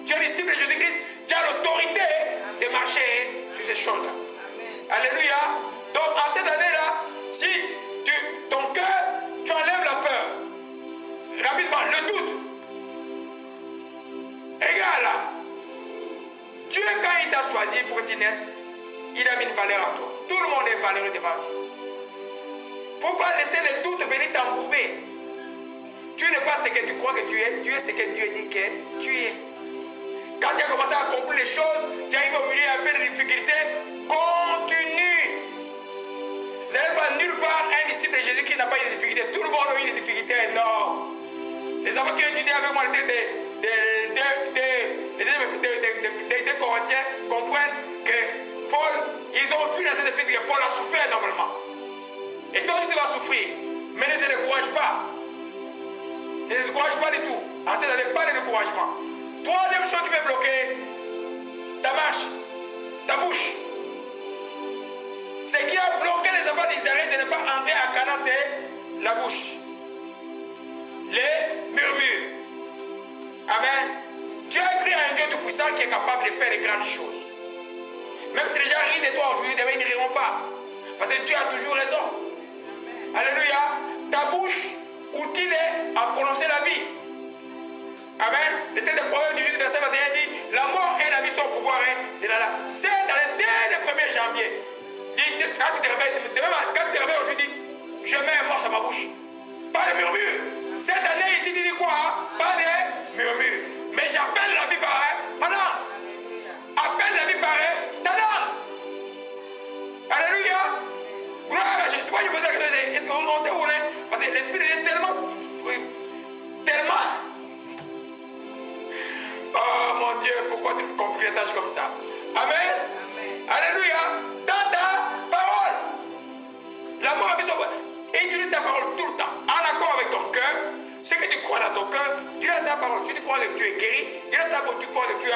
A: Tu es disciple de Jésus-Christ, tu as l'autorité de marcher sur ces choses-là. Alléluia. Donc en cette année-là, si ton cœur, tu enlèves la peur, rapidement, le doute. Regarde là. Dieu, quand il t'a choisi pour que tu naisses, il a mis une valeur en toi. Tout le monde est valeureux devant Dieu. Pourquoi laisser le doute venir t'embourber? Tu n'es pas ce que tu crois que tu es ce que Dieu dit que tu es. Quand tu as commencé à comprendre les choses, tu arrives au milieu un peu de difficultés, continue. Vous n'allez pas nulle part un disciple de Jésus qui n'a pas eu de difficultés. Tout le monde a eu des difficultés énormes. Les enfants qui ont étudié avec moi le texte des Corinthiens comprennent que Paul, ils ont vu dans cette épître que Paul a souffert normalement. Et toi, tu vas souffrir. Mais ne te décourage pas. Ne te décourage pas du tout. En cette année, pas de découragement. Troisième chose qui peut bloquer ta marche, ta bouche. Ce qui a bloqué les enfants d'Israël de ne pas entrer à Canaan, c'est la bouche. Les murmures. Amen. Dieu a créé un Dieu tout-puissant qui est capable de faire de grandes choses. Même si les gens rient de toi aujourd'hui, demain ils ne riront pas. Parce que Dieu a toujours raison. Alléluia. Ta bouche, outil est à prononcer la vie. Amen. Le texte de Proverbe 18, verset 21 dit, la mort et la vie sont au pouvoir de la. C'est dès le 1er janvier. Quand tu te réveilles aujourd'hui, je mets un mort sur ma bouche. Pas de murmure. Cette année ici, tu dis quoi? Pas de murmure. Mais j'appelle la vie par un talent. Appelle la vie par un talent. Alléluia. Gloire à Jésus. Moi, je pose la question, est-ce qu'on sait où on est? Parce que l'Esprit est tellement. Oh mon Dieu, pourquoi tu compliques les tâches comme ça? Amen. Alléluia. Dans ta parole. La mort a mis son. Utilise ta parole tout le temps, en accord avec ton cœur. Ce que tu crois dans ton cœur, dis dans ta parole. Tu crois que tu es guéri, dis dans ta parole, tu crois que tu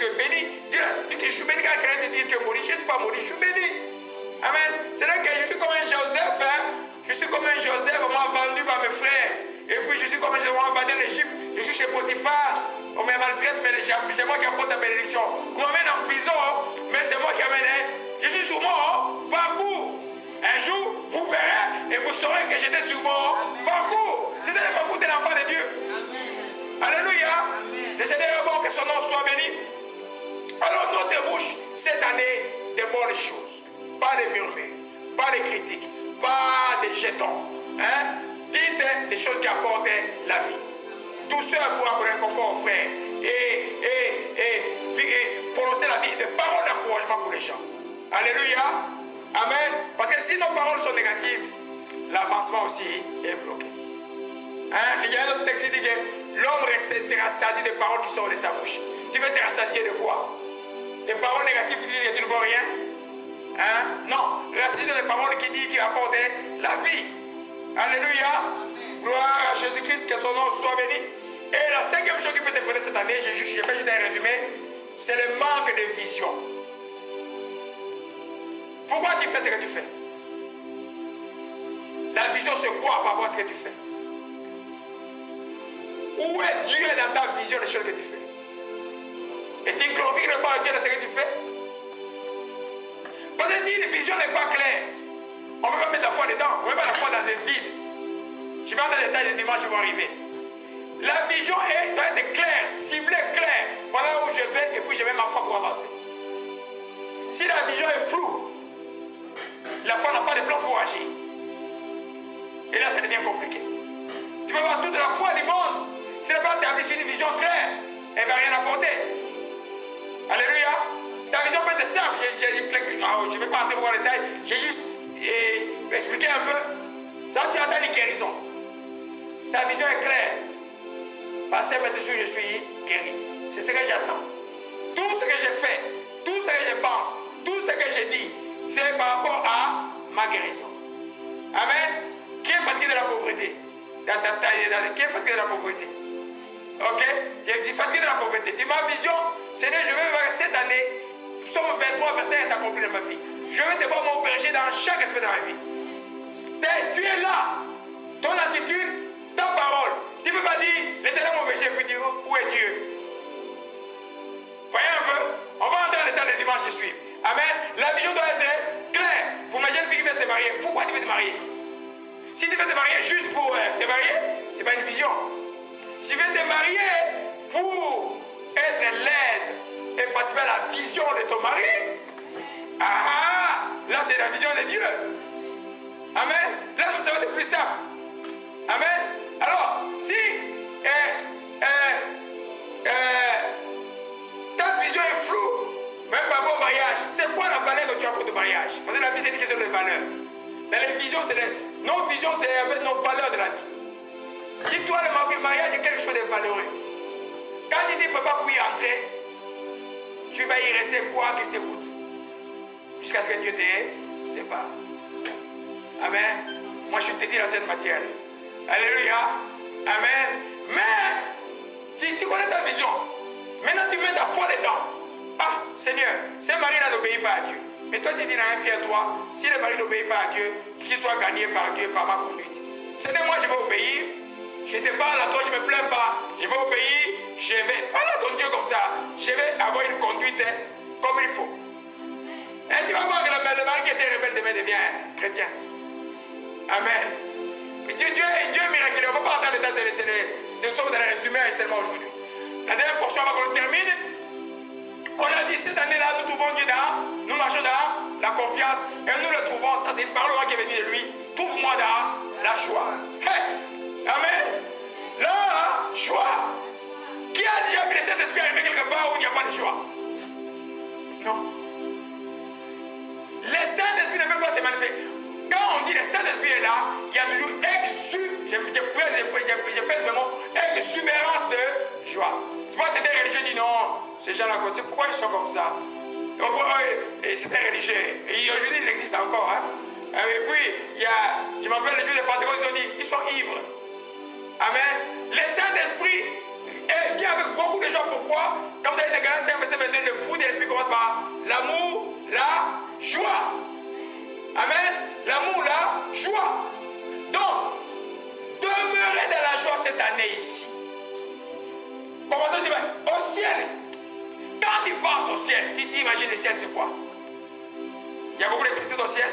A: es béni. Dis que je suis béni quand quelqu'un te dit que tu es maudit. Je ne suis pas maudit, je suis béni. Amen. C'est là que je suis comme un Joseph. Je suis comme un Joseph, on m'a vendu par mes frères. Et puis je suis comme un Joseph, on m'a vendu en Égypte. Je suis chez Potiphar. On me maltraite, mais c'est moi qui apporte la bénédiction. On m'amène en prison, mais c'est moi qui amène. Je suis sur mon parcours. Un jour, vous verrez et vous saurez que j'étais sur mon parcours. C'est ça le parcours de l'enfant de Dieu. Amen. Alléluia. Amen. Le Seigneur est bon, que son nom soit béni. Alors notre bouche, cette année, de bonnes choses. Pas de murmures, pas de critiques, pas de jetons. Hein? Dites des choses qui apportent la vie. Douceur pour apporter un confort aux frères. Et prononcer la vie, des paroles d'encouragement pour les gens. Alléluia. Amen. Parce que si nos paroles sont négatives, l'avancement aussi est bloqué. Hein? Il y a un autre texte qui dit que l'homme se rassasie des paroles qui sortent de sa bouche. Tu veux te rassasier de quoi? Des paroles négatives qui disent que tu ne vois rien? Hein? Non. Rassasier des paroles qui disent qu'il apportent la vie. Alléluia. Amen. Gloire à Jésus-Christ, que son nom soit béni. Et la cinquième chose qui peut te freiner cette année, j'ai fait juste un résumé, c'est le manque de vision. Pourquoi tu fais ce que tu fais? La vision, c'est quoi par rapport à ce que tu fais? Où est Dieu dans ta vision des choses que tu fais? Et tu ne glorifies pas Dieu dans ce que tu fais? Parce que si une vision n'est pas claire, on ne peut pas mettre la foi dedans, on ne peut pas mettre la foi dans le vide. Je vais entrer dans les détails, les dimanches vont arriver. La vision doit être claire, ciblée, claire. Voilà où je vais et puis je mets ma foi pour avancer. Si la vision est floue, la foi n'a pas de place pour agir. Et là, ça devient compliqué. Tu peux avoir toute la foi du monde. Si elle n'est pas établie sur une vision claire, elle ne va rien apporter. Alléluia. Ta vision peut être simple. Je ne vais pas entrer dans les détails. J'ai juste expliqué un peu. Ça, tu attends une guérison. Ta vision est claire. Passer maintenant, je suis guéri. C'est ce que j'attends. Tout ce que j'ai fait, tout ce que je pense, tout ce que je dis, c'est par rapport à ma guérison. Amen. Qui est fatigué de la pauvreté? Qui est fatigué de la pauvreté? Ok? Tu es fatigué de la pauvreté. Dis ma vision, Seigneur, je veux voir cette année, Psaume 23, verset 1 s'accomplit dans ma vie. Je veux te voir mon berger dans chaque aspect de ma vie. Tu es là. Ton attitude, ta parole. Tu ne peux pas dire, l'Éternel mon berger, puis dire, où est Dieu? Voyez un peu? On va entrer dans l'état des dimanches qui suivent. Amen. La vision doit être claire. Pour ma jeune fille qui veut se marier, pourquoi tu veux te marier? Si tu veux te marier juste pour te marier, ce n'est pas une vision. Si tu veux te marier pour être l'aide et participer à la vision de ton mari, là c'est la vision de Dieu. Amen. Là ça va être plus simple. Amen. Alors, si ta vision est floue, même par rapport au mariage, c'est quoi la valeur que tu as pour ton mariage? Parce que la vie, c'est une question de valeur. Dans les visions, nos visions, c'est nos valeurs de la vie. Si toi, le mariage est quelque chose de valeureux, quand tu dis papa pour y entrer, tu vas y rester quoi qu'il t'écoute. Jusqu'à ce que Dieu te sépare. Amen. Moi, je suis têtu dans cette matière. Alléluia. Amen. Mais, tu connais ta vision. Maintenant, tu mets ta foi dedans. Ah, Seigneur, ce mari n'obéit pas à Dieu. Mais toi, tu dis dans 1 Pierre 3, si le mari n'obéit pas à Dieu, qu'il soit gagné par Dieu, par ma conduite. Seigneur, moi, je vais obéir. Je te parle à toi, je ne me plains pas. Je vais obéir. Je vais parler à ton Dieu comme ça. Je vais avoir une conduite comme il faut. Et tu vas voir que le mari qui était rebelle demain devient chrétien. Amen. Dieu est miraculeux. On ne va pas entrer dans les détails. C'est une chose dans le résumé seulement aujourd'hui. La dernière portion avant qu'on termine. On a dit cette année-là, nous trouvons Dieu nous marchons dans la confiance et nous le trouvons. Ça, c'est une parole qui est venue de lui. Trouve-moi dans la joie. Hey. Amen. La joie. Qui a déjà vu le Saint-Esprit arriver quelque part où il n'y a pas de joie? Non. Le Saint-Esprit ne peut pas se manifester. Quand on dit le Saint-Esprit est là, il y a toujours je pèse le mot, exubérance de joie. C'est pas que c'était religieux qui dit non, ces gens-là, pourquoi ils sont comme ça? Et c'était religieux. Et aujourd'hui, ils existent encore. Hein? Et puis, je m'appelle les Juifs de Pentecôte, ils ont dit, ils sont ivres. Amen. Le Saint-Esprit vient avec beaucoup de joie. Pourquoi? Quand vous avez des Galates 5, verset 22, le fruit de l'Esprit commence par l'amour, la joie. Amen. L'amour, la joie. Donc, demeurez dans la joie cette année ici. Commençons à dire, au ciel. Quand tu penses au ciel, tu t'imagines le ciel, c'est quoi? Il y a beaucoup de tristesse au ciel.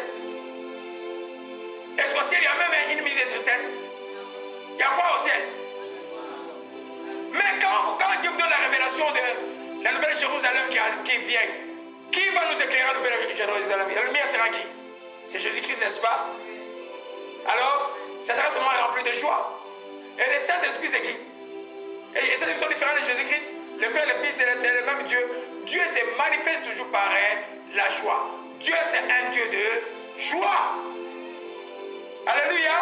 A: Est-ce qu'au ciel, il y a même une minute de tristesse? Il y a quoi au ciel? Mais quand Dieu vous donne la révélation de la nouvelle Jérusalem qui vient, qui va nous éclairer la nouvelle Jérusalem? La lumière sera qui? C'est Jésus-Christ, n'est-ce pas? Alors, ça sera seulement rempli de joie. Et le Saint-Esprit, c'est qui? Et ces sont différents de Jésus-Christ. Le Père, le Fils, c'est le même Dieu. Dieu se manifeste toujours par la joie. Dieu, c'est un Dieu de joie. Alléluia.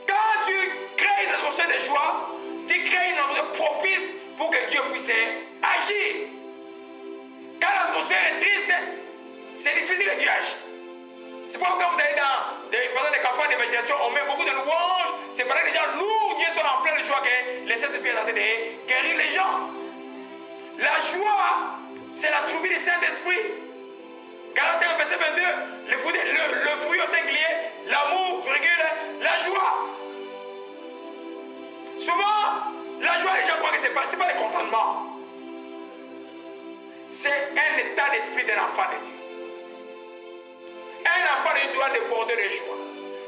A: Quand tu crées une atmosphère de joie, tu crées une atmosphère propice pour que Dieu puisse agir. Quand l'atmosphère est triste, c'est difficile que Dieu agisse. C'est pourquoi quand vous allez pendant des campagnes d'évangélisation, on met beaucoup de louanges. C'est pendant que les gens louent Dieu sont en pleine joie que les Saint-Esprit est en train de guérir les gens. La joie, c'est la tribu du Saint-Esprit. Galates 5, verset 22, le fruit au singulier, l'amour, la joie. Souvent, la joie, les gens croient que ce n'est pas le contentement. C'est un état d'esprit d'un enfant de Dieu. Un enfant de Dieu doit déborder de joie.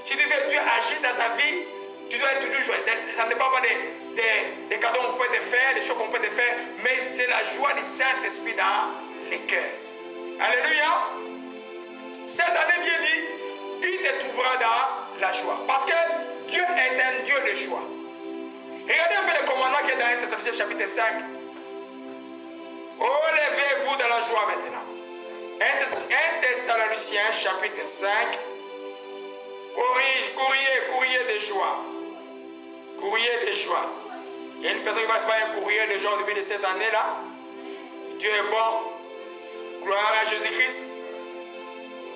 A: Si tu veux Dieu agir dans ta vie, tu dois être toujours joyeux. Ça ne dépend pas des cadeaux qu'on peut te faire, des choses qu'on peut te faire, mais c'est la joie du Saint-Esprit dans les cœurs. Alléluia. Cette année, Dieu dit, il te trouvera dans la joie. Parce que Dieu est un Dieu de joie. Regardez un peu le commandement qui est dans 1 Thessaloniciens chapitre 5. Relevez-vous dans la joie maintenant. 1 Thessaloniciens chapitre 5. Courrier de joie. Courrier de joie. Il y a une personne qui va se faire un courrier de joie au début de cette année-là. Dieu est bon. Gloire à Jésus-Christ.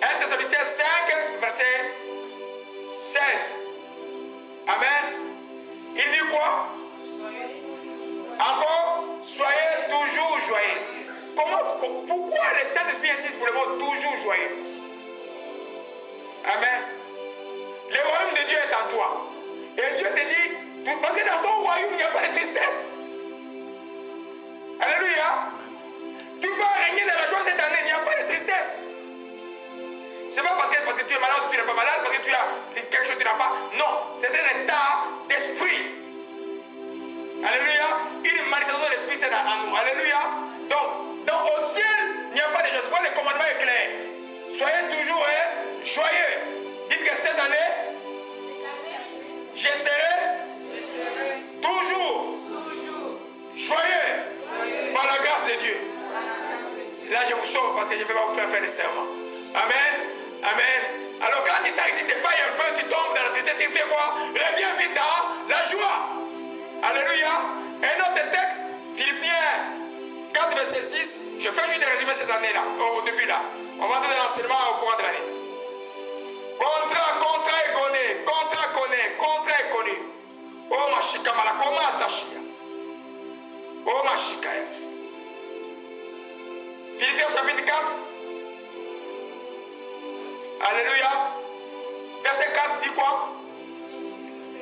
A: 1 Thessaloniciens 5, verset 16. Amen. Il dit quoi? Encore, soyez toujours joyeux. Pourquoi le Saint-Esprit insiste pour le mot toujours joyeux? Amen. Le royaume de Dieu est en toi. Et Dieu te dit, parce que dans son royaume, il n'y a pas de tristesse. Alléluia. Tu vas régner dans la joie cette année, il n'y a pas de tristesse. Ce n'est pas parce que tu es malade ou tu n'es pas malade, parce que tu as quelque chose que tu n'as pas. Non, c'est un état d'esprit. Alléluia. Une manifestation de l'esprit, c'est en nous. Alléluia. Donc, au ciel, il n'y a pas de choses. Le commandement est clair. Soyez toujours joyeux. Dites que cette année, je serai toujours joyeux par la grâce de Dieu. Là, je vous sauve parce que je ne vais pas vous faire des serments. Amen. Amen. Alors, quand il s'arrête, tu défailles un peu, tu tombes dans la tristesse, tu fais quoi? Reviens vite dans la joie. Alléluia. Un autre texte, Philippiens 4, verset verset 6. Je fais juste des résumés cette année-là, au début là. On va donner l'enseignement au courant de l'année. Contrat est connu. Contrat est connu. Oh machika malakoma tashia. Oh machika. Philippiens chapitre 4. Alléluia. Verset 4 dit quoi?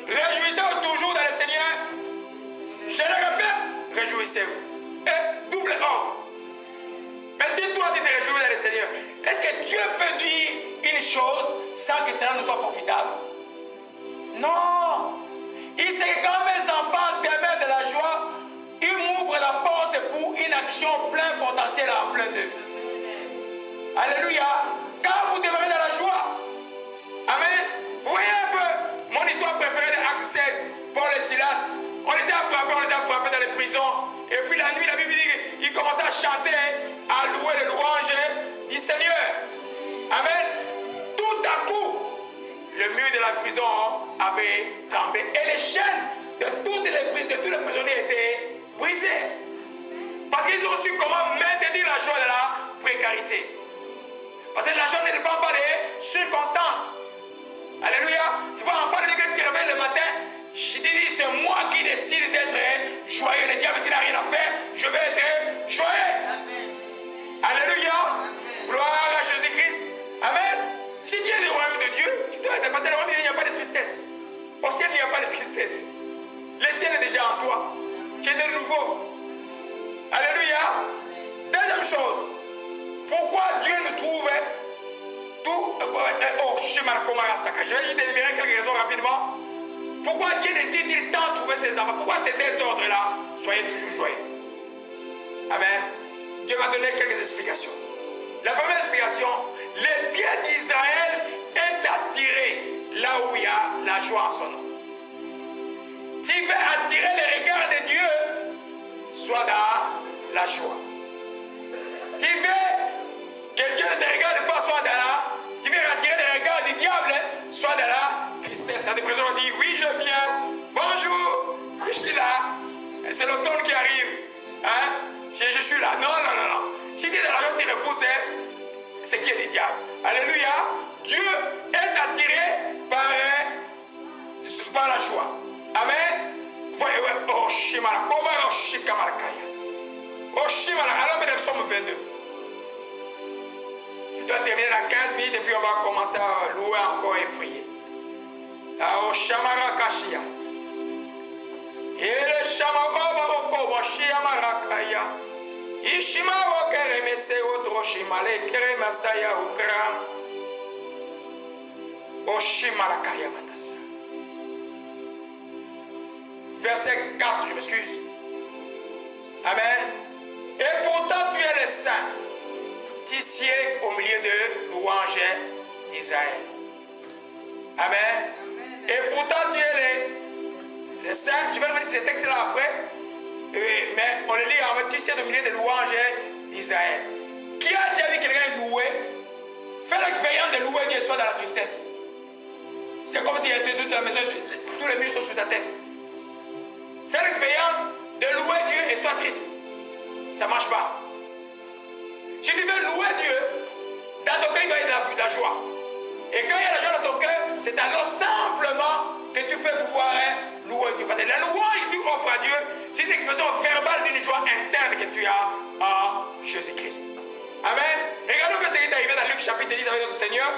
A: Réjouissez-vous toujours dans le Seigneur. Je le répète, réjouissez-vous. Et double ordre. Mais si toi tu te réjouis dans le Seigneur, est-ce que Dieu peut dire une chose sans que cela ne soit profitable? Non. Il sait que quand mes enfants demeurent de la joie, il m'ouvre la porte pour une action plein potentiel en plein d'eux. Alléluia. Quand vous demeurez dans la joie, amen. Vous voyez un peu mon histoire préférée de Acte 16, Paul et Silas. On les a frappés dans les prisons. Et puis la nuit, la Bible dit qu'ils commençaient à chanter, à louer les louanges du Seigneur. Amen. Tout à coup, le mur de la prison avait tremblé. Et les chaînes de tous les prisonniers étaient brisées. Parce qu'ils ont su comment maintenir la joie de la précarité. Parce que la joie ne dépend pas des circonstances. Alléluia. C'est pas l'enfant de Dieu qui réveille le matin. Je te dis, c'est moi qui décide d'être joyeux. Le diable n'a rien à faire. Je vais être joyeux. Amen. Alléluia. Amen. Gloire à Jésus-Christ. Amen. Si tu es le royaume de Dieu, tu dois être parce que le royaume de Dieu, il n'y a pas de tristesse. Au ciel, il n'y a pas de tristesse. Le ciel est déjà en toi. Tu es de nouveau. Alléluia. Deuxième chose. Pourquoi Dieu nous trouve tout. Je vais juste énumérer quelques raisons rapidement. Pourquoi Dieu décide tant trouver ses enfants? Pourquoi ces désordres-là? Soyez toujours joyeux. Amen. Dieu m'a donné quelques explications. La première explication, le Dieu d'Israël est attiré là où il y a la joie en son nom. Tu veux attirer le regard de Dieu, sois dans la joie. Tu veux que Dieu ne te regarde pas, sois dans la. Tu veux attirer le regard du diable, sois dans la tristesse. Dans des prisons, on dit oui, je viens. Bonjour, je suis là. C'est l'automne qui arrive. Hein? Je suis là. Non. Si tu es dans la joie, tu repousses ce qui est du diable. Alléluia. Dieu est attiré par la joie. Amen. Oh, Shimala. Comment Shikamalakaya? Oh, Shimala. Alors, mesdames, psaume 22. Je dois terminer dans 15 minutes et puis on va commencer à louer encore et prier. Oh, Shamara Kashia. Et le Shamara Okobo Shiamarakaya. Ishima Okeremese Odroshimale Keremasaya Ukram. Oshimalakaya Mandasa. Verset 4, je m'excuse. Amen. Et pourtant tu es le saint, tissé au milieu de louanges d'Israël. Amen. Et pourtant tu es le saint. Je vais revenir sur ce texte-là après. Mais on le lit en tissé au milieu de louanges d'Israël. Qui a déjà vu quelqu'un louer? Fais l'expérience de louer Dieu soit dans la tristesse. C'est comme si toute la maison, tous les murs sont sur ta tête. Fais l'expérience de louer Dieu et sois triste. Ça ne marche pas. Si tu veux louer Dieu, dans ton cœur, il doit y avoir de la joie. Et quand il y a la joie dans ton cœur, c'est alors simplement que tu peux pouvoir louer Dieu. Parce que la louange que tu offres à Dieu, c'est une expression verbale d'une joie interne que tu as en Jésus-Christ. Amen. Regardons ce qui est arrivé dans Luc chapitre 10 avec notre Seigneur.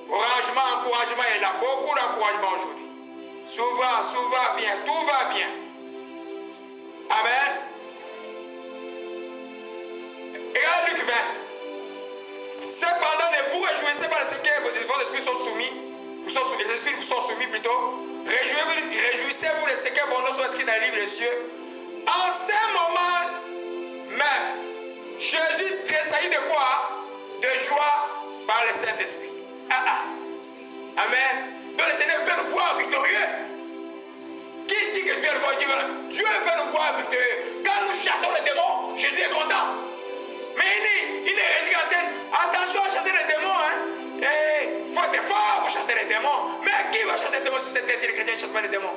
A: Encouragement, il a beaucoup d'encouragement aujourd'hui. Souvent bien, tout va bien. Amen. Regarde Luc 20. Cependant, ne vous réjouissez pas de ce que vos esprits sont soumis. Les esprits vous sont soumis plutôt. Réjouissez-vous de ce que vos noms sont inscrits dans le livre des cieux. En ce moment même, Jésus tressaillit de quoi? De joie par le Saint-Esprit. Amen. Donc le Seigneur veut nous voir victorieux. Qui dit que Dieu veut nous voir victorieux? Dieu veut nous voir victorieux. Quand nous chassons les démons, Jésus est content. Mais il est résistant. Attention à chasser les démons. Il faut être fort pour chasser les démons. Mais qui va chasser les démons sur cette terre si les chrétiens ne chassent pas les démons?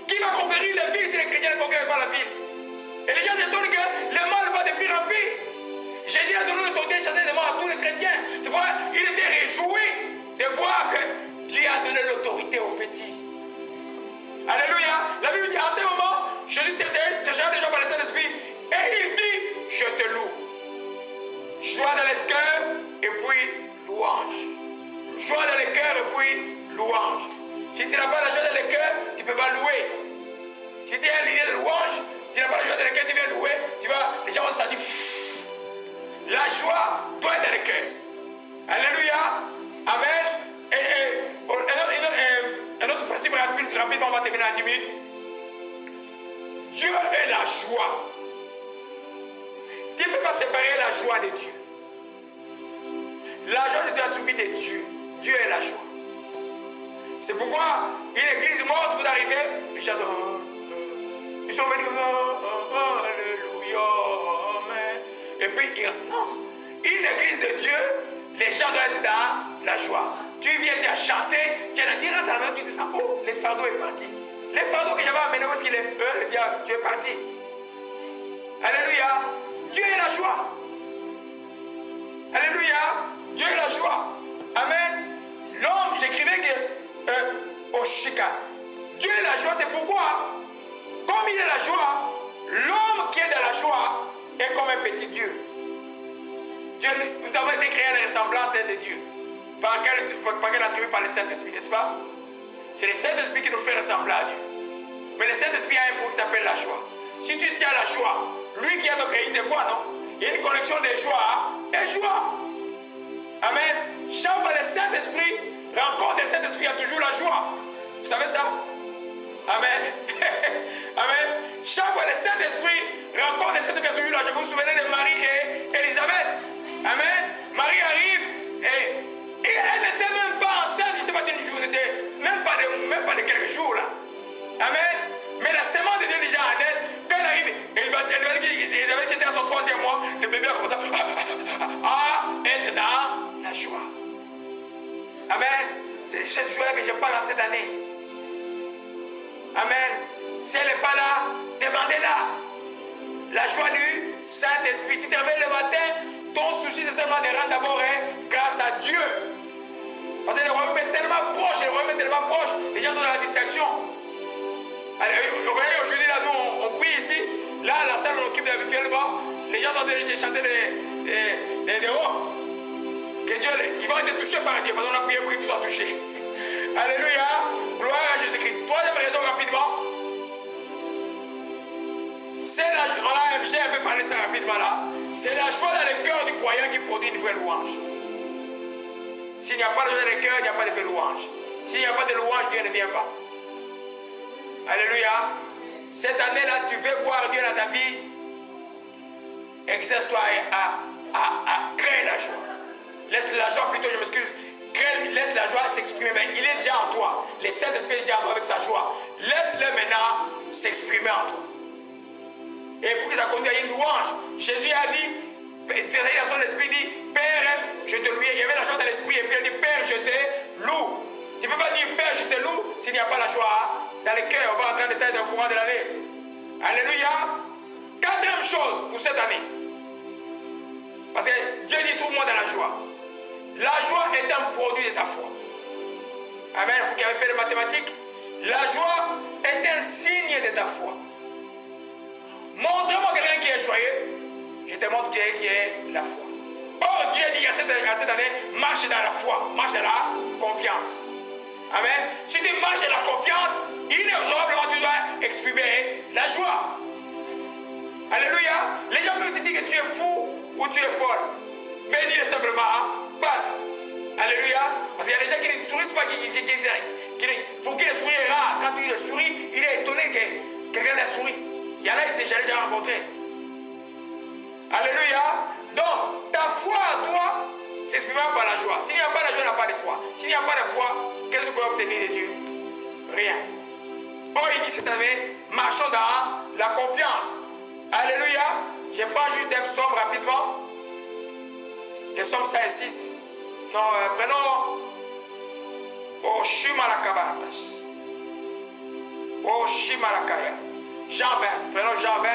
A: Qui va conquérir les villes si les chrétiens ne conquèrent pas la ville? Et les gens s'étonnent que le Jésus a donné l'autorité de chasser les démons à tous les chrétiens. C'est pourquoi il était réjoui de voir que Dieu a donné l'autorité aux petits. Alléluia. La Bible dit en ce moment, Jésus t'achète déjà par le Saint-Esprit et il dit, je te loue. Joie dans les cœurs et puis louange. Joie dans les cœurs et puis louange. Si tu n'as pas la joie dans les cœurs, tu ne peux pas louer. Si tu as l'idée de louange, tu n'as pas la joie dans les cœurs, tu viens louer, les gens vont se dire, la joie doit être dans les cœurs. Alléluia. Amen. Et un autre principe rapidement, on va terminer en 10 minutes. Dieu est la joie. Tu ne peux pas séparer la joie de Dieu. La joie, c'est l'attribut de Dieu. Dieu est la joie. C'est pourquoi une église morte, vous arrivez, les gens sont, ils sont venus comme alléluia, amen. Et puis, non. Une église de Dieu, les gens doivent être dans la joie. Tu viens, tu as chanté, tu as dit, rentre à la main, tu dis ça, oh, le fardeau est parti. Le fardeau que j'avais amené, où est-ce qu'il est? Le diable, tu es parti. Alléluia. Dieu est la joie. Alléluia. Dieu est la joie. Amen. L'homme, j'écrivais que au Chica, Dieu est la joie, c'est pourquoi, comme il est la joie, l'homme qui est dans la joie est comme un petit Dieu. Nous avons été créés à la ressemblance de Dieu. Par quel attribut? Par le Saint-Esprit, n'est-ce pas? C'est le Saint-Esprit qui nous fait ressembler à Dieu. Mais le Saint-Esprit a un fruit qui s'appelle la joie. Si tu tiens la joie, lui qui a donc créé des voix, non? Il y a une connexion de joie et joie. Amen. Chaque fois le Saint-Esprit rencontre le Saint-Esprit, il y a toujours la joie. Vous savez ça? Amen. Amen. Chaque fois le Saint-Esprit rencontre le Saint-Esprit, il y a toujours la joie. Vous vous souvenez de Marie et Élisabeth? Amen. Marie arrive et elle n'était même pas enceinte, je ne sais pas d'une journée, même pas de quelques jours là. Amen. Mais la sémence de Dieu déjà en elle, quand elle arrive, Élisabeth qui était à son 3e mois, le bébé a commencé à être dans la joie. Amen. C'est cette joie-là que je parle en cette année. Amen. Si elle n'est pas là, demandez-la. La joie du Saint-Esprit. Tu te réveilles le matin, ton souci c'est seulement de rendre d'abord grâce à Dieu. Parce que le royaume est tellement proche, les gens sont dans la distraction. Vous voyez, aujourd'hui, là, nous, on prie ici. Là, la salle, on occupe habituellement. Les gens sont déjà chanter des robes. Que Dieu, ils vont être touchés par Dieu. Parce qu'on a prié pour qu'ils soient touchés. Alléluia. Gloire à Jésus-Christ. Troisième raison, rapidement. C'est la joie. J'ai un peu parlé ça rapidement là. C'est la joie dans le cœur du croyant qui produit une vraie louange. S'il n'y a pas de joie dans le cœur, il n'y a pas de vraie louange. S'il n'y a pas de louange, Dieu ne vient pas. Alléluia. Cette année-là, tu veux voir Dieu dans ta vie. Exerce-toi à créer la joie. Laisse la joie plutôt, je m'excuse. Laisse la joie s'exprimer. Mais il est déjà en toi. Le Saint-Esprit est déjà en toi avec sa joie. Laisse-le maintenant s'exprimer en toi. Et pour que ça continue, il y a une louange. Jésus a dit, dans son esprit, dit, Père, je te loue. Il y avait la joie dans l'esprit. Et puis il dit, Père, je te loue. Tu ne peux pas dire, Père, je te loue, s'il n'y a pas la joie dans le cœur. On va rentrer en détail dans le courant de l'année. Alléluia. Quatrième chose pour cette année. Parce que Dieu dit tout le monde dans la joie. La joie est un produit de ta foi. Amen. Vous qui avez fait les mathématiques, la joie est un signe de ta foi. Montre-moi quelqu'un qui est joyeux, je te montre quelqu'un qui est la foi. Or, Dieu dit à cette année, marche dans la foi, marche dans la confiance. Amen. Si tu marches dans la confiance, inexorablement tu dois exprimer la joie. Alléluia. Les gens peuvent te dire que tu es fou ou tu es folle. Mais dis-le simplement, passe. Alléluia. Parce qu'il y a des gens qui ne sourient pas, pour qui le sourire est rare. Quand tu le souris, il est étonné que quelqu'un l'a souri. Il y en a ici, j'ai déjà rencontré. Alléluia. Donc, ta foi à toi s'exprime par la joie. S'il n'y a pas de joie, il n'y a pas de foi. S'il n'y a pas de foi, qu'est-ce que tu peux obtenir de Dieu? Rien. Or, il dit cette année, marchons dans la confiance. Alléluia. Je prends juste un psaume rapidement. Le psaume 5 et 6. Non, prenons Oshimalakabatas. Oshimalakaya. Jean 20. Prenons Jean 20.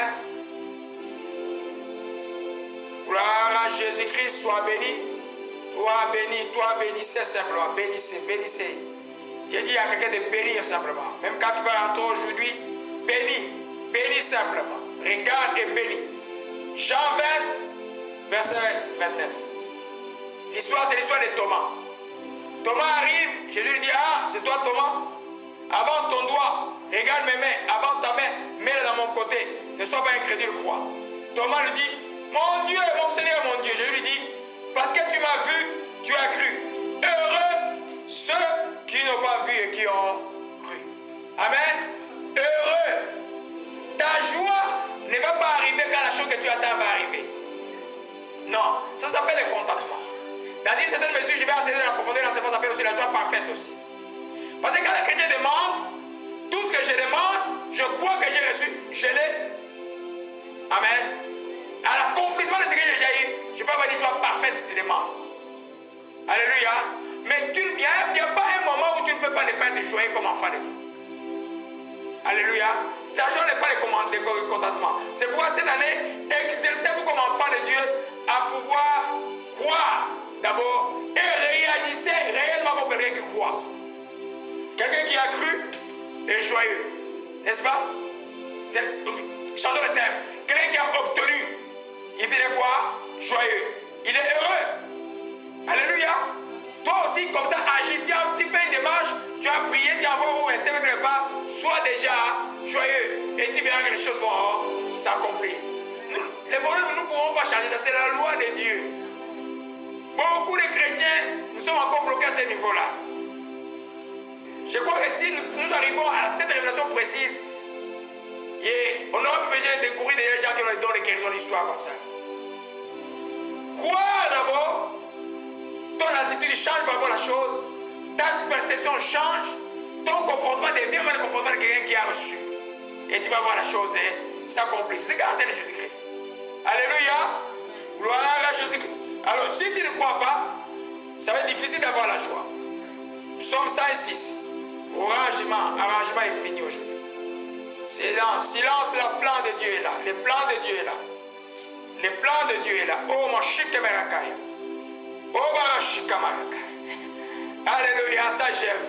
A: Gloire à Jésus-Christ soit béni. Toi bénissez simplement. Bénissez, bénissez. Dieu dit à quelqu'un de bénir simplement. Même quand tu vas rentrer aujourd'hui, bénis. Bénis simplement. Regarde et bénis. Jean 20, verset 29. L'histoire, c'est l'histoire de Thomas. Thomas arrive, Jésus lui dit, ah, c'est toi Thomas? Avance ton doigt, regarde mes mains, avance ta main, mets-la dans mon côté. Ne sois pas incrédule, crois. Thomas lui dit, mon Dieu, mon Seigneur, mon Dieu. Jésus lui dit, parce que tu m'as vu, tu as cru. Heureux ceux qui n'ont pas vu et qui ont cru. Amen. Heureux. Ta joie ne va pas arriver quand la chose que tu attends va arriver. Non, ça s'appelle le contentement. Dans une certaine mesure, je vais enseigner dans la profondeur, l'enseignement s'appelle aussi la joie parfaite aussi. Parce que quand le chrétien demande, tout ce que je demande, je crois que j'ai reçu, je l'ai. Amen. À l'accomplissement de ce que j'ai déjà eu, je peux avoir une joie parfaite de tes demandes. Alléluia. Mais il n'y a pas un moment où tu ne peux pas ne pas être joyeux comme enfant de Dieu. Alléluia. Ta joie n'est pas le contentement. C'est pourquoi cette année, exercez-vous comme enfant de Dieu à pouvoir croire d'abord et réagissez réellement comme quelqu'un qui croit. Quelqu'un qui a cru est joyeux. N'est-ce pas? Changeons le thème. Quelqu'un qui a obtenu, il fait quoi? Joyeux. Il est heureux. Alléluia. Toi aussi, comme ça, agis. Tu fais une démarche, tu as prié, tu envoies où un quelque part, sois déjà joyeux. Et tu verras que les choses vont s'accomplir. Les problèmes que nous ne pouvons pas changer, ça c'est la loi de Dieu. Beaucoup de chrétiens, nous sommes encore bloqués à ce niveau-là. Je crois que si nous arrivons à cette révélation précise, et on n'aura plus besoin de courir derrière les gens qui ont les dons de guérison d'histoire comme ça. Croire d'abord, ton attitude change par rapport à la chose, ta perception change, ton comportement devient le comportement de quelqu'un qui a reçu. Et tu vas voir la chose s'accomplir. C'est grâce à Jésus-Christ. Alléluia. Gloire à Jésus-Christ. Alors si tu ne crois pas, ça va être difficile d'avoir la joie. Psaume 106. Arrangement est fini aujourd'hui. Silence, le plan de Dieu est là. Le plan de Dieu est là. Le plan de Dieu est là. Oh mon chikamerakaya. Oh mon chikamerakaya. Alléluia, ça j'aime.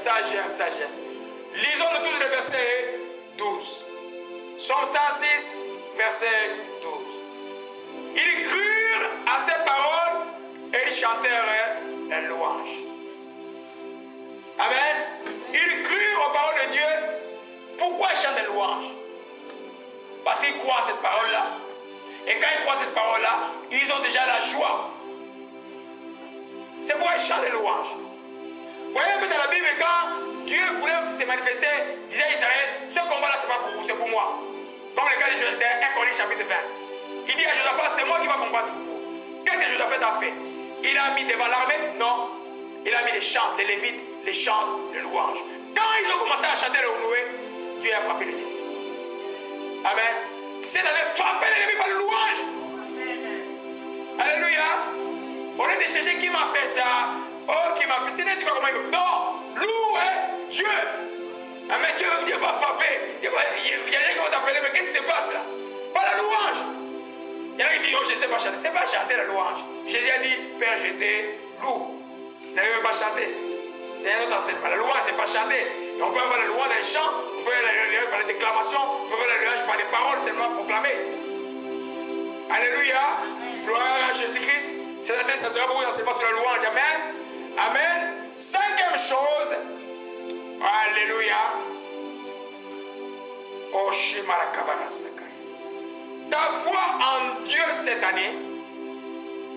A: Lisons-nous tous le verset 12. Psaume 106, verset 12. Ils crurent à ces paroles et ils chantèrent la louange. Amen. Ils crurent aux paroles de Dieu. Pourquoi ils chantent des louanges? Parce qu'ils croient à cette parole-là. Et quand ils croient à cette parole-là, ils ont déjà la joie. C'est pourquoi ils chantent des louanges. Vous voyez un peu dans la Bible, quand Dieu voulait se manifester, disait à Israël, ce combat-là, c'est pas pour vous, c'est pour moi. Comme le cas de 1 Chronique chapitre 20. Il dit à Josaphat, c'est moi qui vais combattre pour vous. Qu'est-ce que Josaphat a fait? Il a mis devant l'armée? Non. Il a mis les chants, les lévites, les chants, les louanges. Quand ils ont commencé à chanter le louer, Dieu a frappé l'ennemi. Amen. C'est d'aller frapper l'ennemi par le louange. Alléluia. Au lieu de chercher qui m'a fait ça, oh, qui m'a fait ça, tu vois comment il veut. Non, louer Dieu. Amen. Dieu va frapper. Il y a des gens qui vont t'appeler, mais qu'est-ce qui se passe là? Pas la louange. Il y en a qui disent, oh, je ne sais pas chanter. C'est pas chanter la louange. Jésus a dit, Père, je te loue. Il n'avait même pas chanté. C'est un autre enseignement. La louange, c'est pas chanter. Et on peut avoir la louange dans les chants, on peut avoir la louange par les déclamations, on peut avoir la louange par les paroles, seulement proclamer. Alléluia. Gloire à Jésus-Christ. Cette année, ça sera beaucoup d'enseignements sur la louange. Amen. Amen. Cinquième chose. Alléluia. Ta foi en Dieu cette année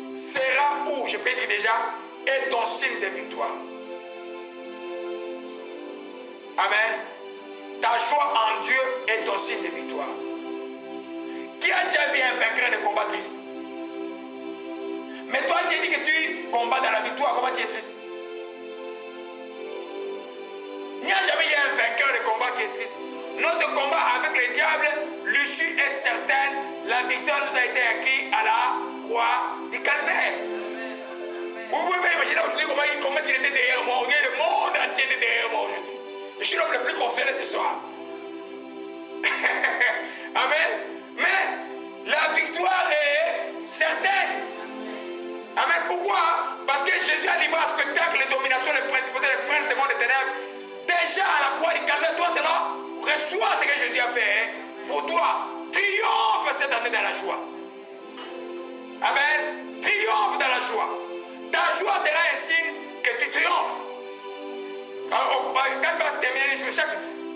A: sera où, je peux dire déjà, est ton signe de victoire. Amen. Ta joie en Dieu est ton signe de victoire. Qui a déjà vu un vainqueur de combat triste? Mais toi, tu dis que tu combats dans la victoire, comment tu es triste? Il n'y a jamais eu un vainqueur de combat qui est triste. Notre combat avec le diable, l'issue est certaine. La victoire nous a été acquise à la croix du calvaire. Vous pouvez pas imaginer aujourd'hui comment il était derrière moi. On dirait le monde entier était derrière moi aujourd'hui. Je suis l'homme le plus concerné ce soir. Amen. Mais la victoire est certaine. reçois ce que Jésus a fait pour toi. Triomphe cette année dans la joie. Amen. Triomphe dans la joie. Ta joie sera un signe que tu triomphes. Alors, quand tu vas terminer les jours,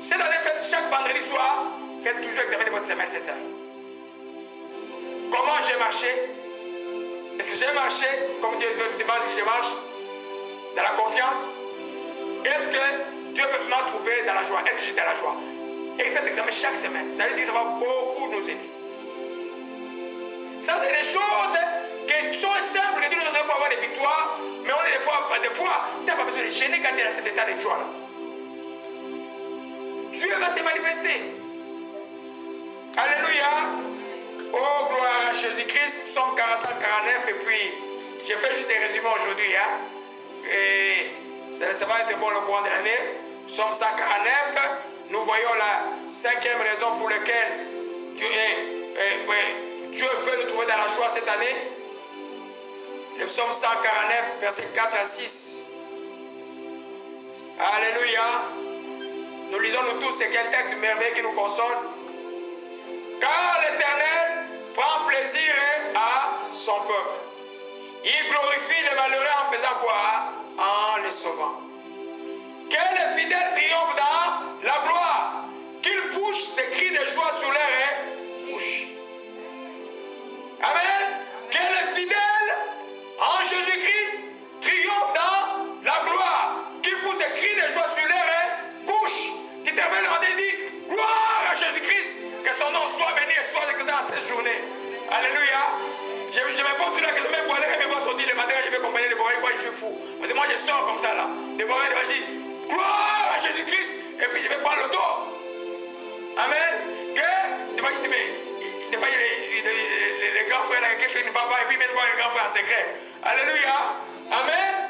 A: cette année, faites chaque vendredi soir, faites toujours examiner votre semaine cette année. Comment j'ai marché? Est-ce que j'ai marché comme Dieu me demande que je marche? Dans la confiance? Est-ce que Dieu m'a trouvé dans la joie? Est-ce que j'étais dans la joie? Et faites examen chaque semaine. Vous allez dire que ça va beaucoup nous aider. Ça, c'est des choses qui sont simples, que Dieu nous donne pour avoir des victoires, mais on est des fois, tu n'as pas besoin de gêner quand tu es dans cet état de joie là. Dieu va se manifester. Alléluia. Oh, gloire à Jésus-Christ. Psaume 45, 49. Et puis, j'ai fait juste des résumés aujourd'hui. Et ça va être bon le courant de l'année. Psaume 149. Nous voyons la 5e raison pour laquelle Dieu veut nous trouver dans la joie cette année. Le psaume 149, versets 4 à 6. Alléluia. Nous lisons nous tous, c'est quel texte merveilleux qui nous console. Car l'Éternel prend plaisir à son peuple. Il glorifie les malheureux en faisant quoi? En les sauvant. Que les fidèles triomphent dans la gloire. Qu'ils poussent des cris de joie sur leur bouche. Amen. Que les fidèles en Jésus-Christ triomphent dans la gloire. Qu'ils poussent des cris de joie sur leur bouche. Tu t'appelles et dit gloire à Jésus-Christ. Que son nom soit béni et soit exalté dans cette journée. Alléluia. Je me pose là que je me vois là, je me vois sortir le matin, je vais accompagner Déborah, il voit que je suis fou. Parce que moi je sors comme ça là. Déborah, je dis gloire à Jésus-Christ. Et puis je vais prendre l'auto. Amen. Que, des fois, les grands frères, là, quelque chose qui ne va pas, et puis ils viennent voir les grands frères en secret. Alléluia. Amen.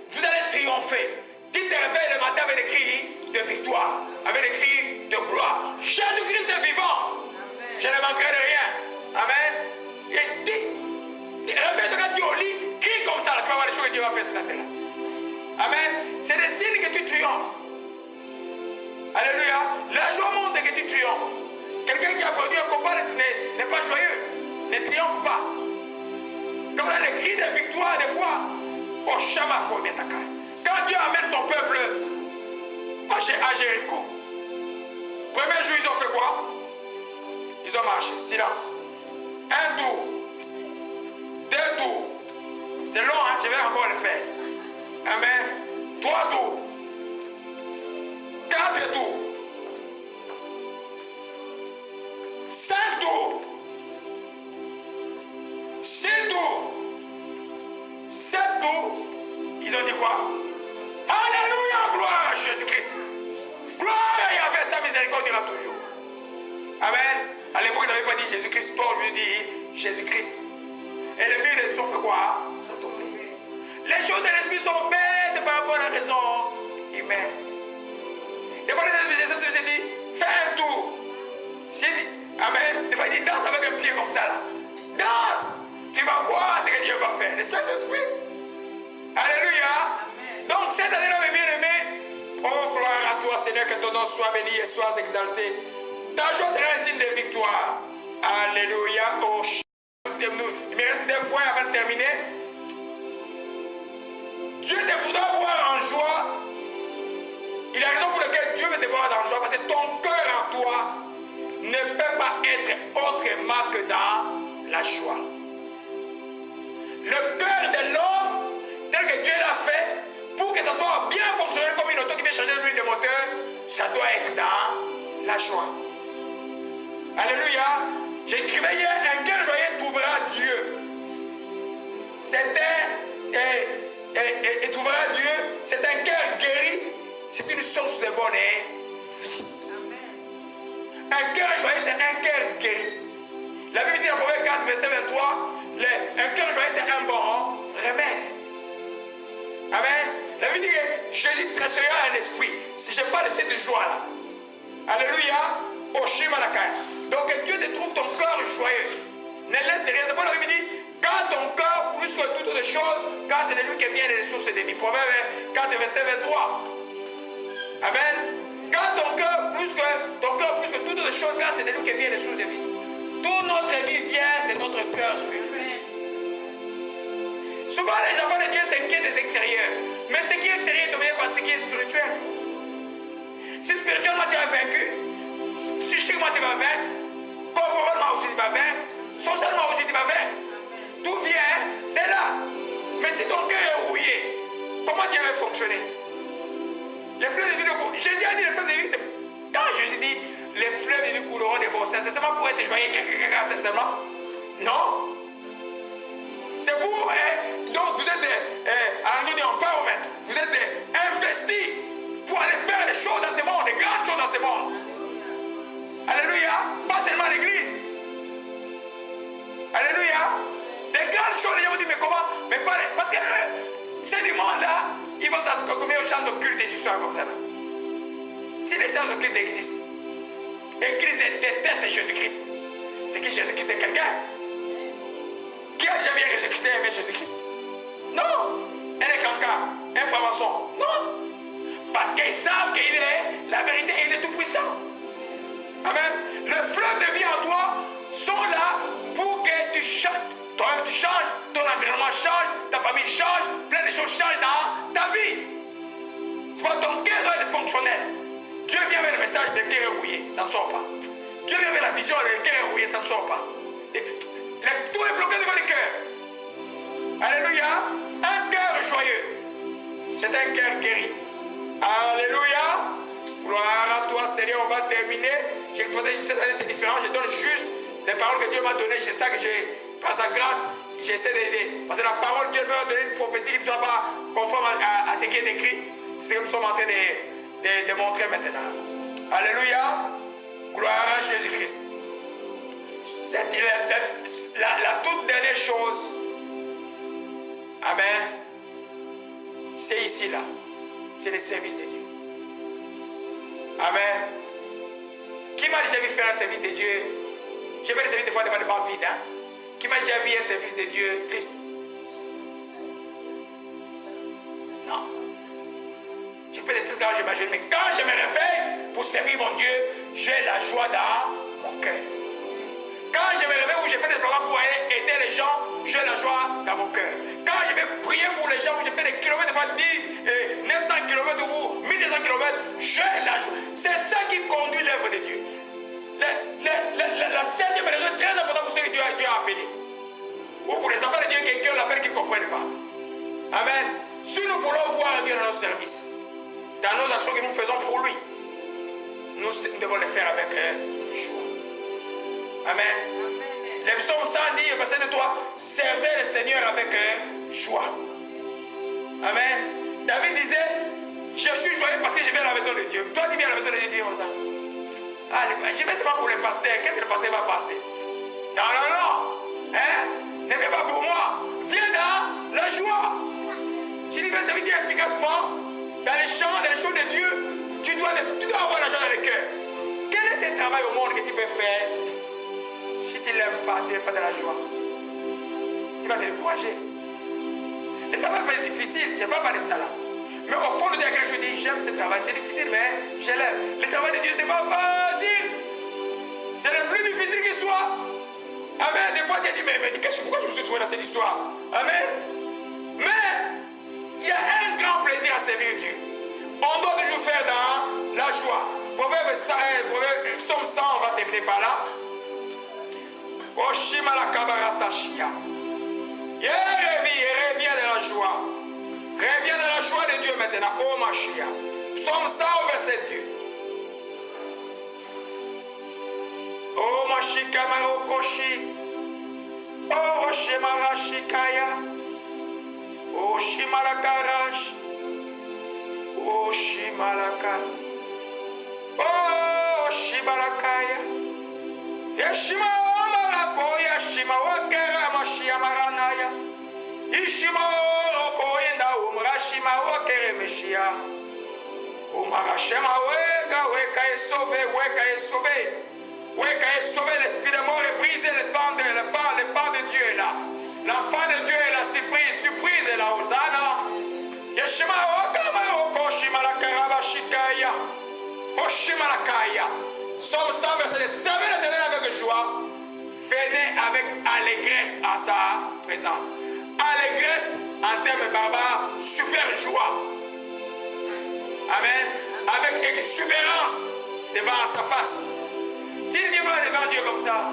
A: Vous allez triompher. Tu te réveilles le matin avec des cris de victoire, avec des cris de gloire. Jésus-Christ est vivant. Amen. Je ne manquerai de rien. Amen. Et dis, réveille-toi quand tu es au lit, crie comme ça, là, tu vas voir les choses que Dieu va faire cette année-là. Amen. C'est des signes que tu triomphes. Alléluia. La joie montre que tu triomphes. Quelqu'un qui a perdu un combat n'est pas joyeux, ne triomphe pas. Comme dans les cris de victoire, des fois, au Shamako Mietaka. Quand Dieu amène son peuple à Jéricho, premier jour, ils ont fait quoi? Ils ont marché, silence. Un tour, deux tours. C'est long, hein? Je vais encore le faire. Amen. 3 tours. 4 tours. 5 tours. 6 tours. 7 tours. Ils ont dit quoi? Alléluia, gloire à Jésus-Christ. Gloire à Yahvé, sa miséricorde ira toujours. Amen. À l'époque, ils n'avaient pas dit Jésus-Christ. Toi, je dis Jésus-Christ. Et les murs de sont fait quoi? Sont tombés. Les choses de l'esprit sont bêtes par rapport à la raison humaine. Des fois, les esprits se disent fais un tour. Amen. Des fois, il dit danse avec un pied comme ça là. Danse. Tu vas voir ce que Dieu va faire. Le Saint-Esprit. Alléluia. Amen. Donc, cette année-là, mes bien-aimés, oh, gloire à toi, Seigneur, que ton nom soit béni et soit exalté. Ta joie sera un signe de victoire. Alléluia. Oh, il me reste 2 points avant de terminer. Dieu te voudra voir en joie. Il y a raison pour laquelle Dieu veut te voir en joie. Parce que ton cœur en toi ne peut pas être autrement que dans la joie. Le cœur de l'homme, tel que Dieu l'a fait, pour que ça soit bien fonctionnel comme une auto qui vient changer l'huile de moteur, ça doit être dans la joie. Alléluia. J'écrivais hier, un cœur joyeux trouvera Dieu. Et trouvera Dieu, c'est un cœur guéri, c'est une source de bonne vie. Amen. Un cœur joyeux, c'est un cœur guéri. La Bible dit dans Proverbe 4, verset 23, un cœur joyeux, c'est un bon remède. Amen. La Bible dit que Jésus tressera un esprit. Si je parle de cette joie-là. Alléluia. Donc que Dieu te trouve ton cœur joyeux. Ne laisse rien. C'est pourquoi la Bible dit, garde ton cœur plus que toutes les choses, car c'est de lui que viennent les sources de vie. Proverbe 4, verset 23. Amen. Garde ton cœur plus que toutes les choses, car c'est de nous qui viennent les sources de vie. Toute notre vie vient de notre cœur spirituel. Souvent, les enfants de Dieu s'inquiètent des extérieurs. Mais ce qui est extérieur est dominé par ce qui est spirituel. Si spirituellement tu as vaincu, psychiquement tu vas vaincre, corporellement aussi tu vas vaincre, socialement aussi tu vas vaincre. Tout vient de là. Mais si ton cœur est rouillé, comment Dieu va fonctionner? Les fleuves de vie, Jésus a dit les fleuves de vie, quand Jésus dit les fleuves de vie couleront de vos seins, c'est seulement pour être joyeux, sincèrement? Non. C'est pour, donc vous êtes en empowerment, vous êtes investis pour aller faire des choses dans ce monde, des grandes choses dans ce monde. Alléluia. Pas seulement l'église. Alléluia. Des grandes choses, les gens vont dire, mais comment? Mais pas les... Parce que c'est du monde là, ils vont s'attendre combien de chances occultes des histoires comme ça là. Si les chances occultes existent, l'Église déteste Jésus-Christ. C'est que Jésus-Christ est quelqu'un. Qui a déjà vu Jésus-Christ et aimé Jésus-Christ? Non. Un cancard, un franc-maçon. Non. Parce qu'ils savent qu'il est la vérité et il est tout puissant. Amen. Le fleuve de vie en toi sont là pour que tu changes. Toi-même tu changes, ton environnement change, ta famille change, plein de choses changent dans ta vie. C'est pas ton cœur doit être fonctionnel. Dieu vient avec le message, le cœur est rouillé, ça ne sort pas. Dieu vient avec la vision, le cœur est rouillé, ça ne sort pas. Tout est bloqué devant le cœur. Alléluia. Un cœur joyeux, c'est un cœur guéri. Alléluia. Gloire à toi, Seigneur. On va terminer. Cette année, c'est différent. Je donne juste les paroles que Dieu m'a données. C'est ça que j'ai, par sa grâce, j'essaie d'aider. Parce que la parole, Dieu m'a donné une prophétie qui ne soit pas conforme à ce qui est écrit. C'est ce que nous sommes en train de montrer maintenant. Alléluia. Gloire à Jésus-Christ. C'est la toute dernière chose. Amen. C'est ici, là. C'est le service de Dieu. Amen. Qui m'a déjà vu faire un service de Dieu? J'ai fait des services des fois devant des bancs vides. Hein? Qui m'a déjà vu un service de Dieu triste? Non. Je peux être triste quand j'imagine, mais quand je me réveille pour servir mon Dieu, j'ai la joie dans mon cœur. Quand je me réveille où j'ai fait des programmes pour aller aider les gens, j'ai la joie dans mon cœur. Quand je vais prier pour les gens, où j'ai fait des kilomètres, des fois 900 km ou 1200 km, j'ai la joie. C'est ça qui conduit l'œuvre de Dieu. La septième raison est très importante pour ceux que Dieu a appelés. Ou pour les enfants de Dieu, quelqu'un l'appelle qui ne comprennent pas. Amen. Si nous voulons voir Dieu dans nos services, dans nos actions que nous faisons pour lui, nous devons les faire avec joie. Amen. Le psaume 110, verset de 3, servez le Seigneur avec joie. Amen. David disait, je suis joyeux parce que je viens à la maison de Dieu. Toi, tu viens à la maison de Dieu. Je vais seulement pour les pasteurs. Qu'est-ce que le pasteur va passer? Non, non, non. Hein? Ne viens pas pour moi. Viens dans la joie. Si tu veux servir efficacement dans les champs, dans les choses de Dieu, tu dois avoir la joie dans le cœur. Quel est ce travail au monde que tu peux faire? Si tu ne l'aimes pas, tu n'es pas de la joie. Tu vas te décourager. Le travail va être difficile, je ne vais pas parler de ça là. Mais au fond de Dieu, je dis, j'aime ce travail, c'est difficile, mais je l'aime. Le travail de Dieu, ce n'est pas facile. C'est le plus difficile qui soit. Amen. Des fois, tu as dit, mais pourquoi je me suis trouvé dans cette histoire? Amen. Mais il y a un grand plaisir à servir Dieu. On doit toujours faire dans la joie. Proverbe 100, on va terminer par là. Reviens de la joie. Reviens de la joie de Dieu maintenant. Oh Machia. Psaume 100 verset 2. Oh Machika Marokoshi. Oh Shimarashikaya. Oh Shimalakarash. Oh Shimalaka. Oh Shimalakaya. Yeshima. Koya shima wakera mashia maranaya. Ishima koyenda umrashima wakere meshia. Umarashema weka est sauvé, weka est sauvé, l'esprit de mort est brisé, l'enfant de Dieu est là. L'enfant de Dieu est là, surprise est là, Hosanna. Yeshima wakama okoshima la karabashikaya. Oh Shimalakaya. Somme 100, verset 2. Servez l'Éternel avec joie. Venez avec allégresse à sa présence. Allégresse en termes barbares, super joie. Amen. Avec exubérance devant sa face. Tu ne viens pas devant Dieu comme ça.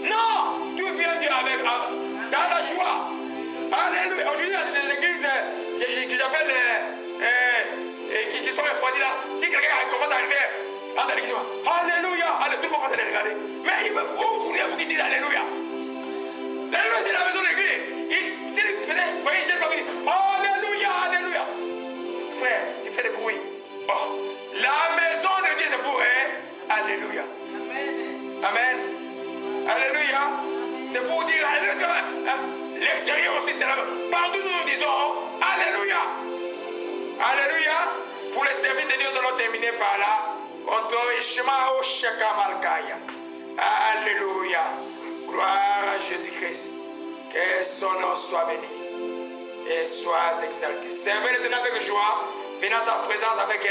A: Non, tu viens Dieu avec dans la joie. Alléluia. Aujourd'hui, dans des églises que j'appelle qui sont refroidies là, si quelqu'un commence à arriver dans l'église, Alléluia, tout le monde va te regarder. Mais où voulez-vous qu'il dise Alléluia? Alléluia, c'est la maison de l'église. Si vous voyez une jeune femme qui dit Alléluia, Alléluia. Frère, tu fais des bruits. Oh, la maison de Dieu, c'est pour Alléluia. Amen. Amen. Alléluia. C'est pour dire Alléluia. L'extérieur aussi, c'est la même. Partout nous disons Alléluia. Alléluia. Pour les services de Dieu, nous allons terminer par là. Alléluia. Gloire à Jésus-Christ. Que son nom soit béni et soit exalté. Servez l'Éternel avec joie. Venez à sa présence avec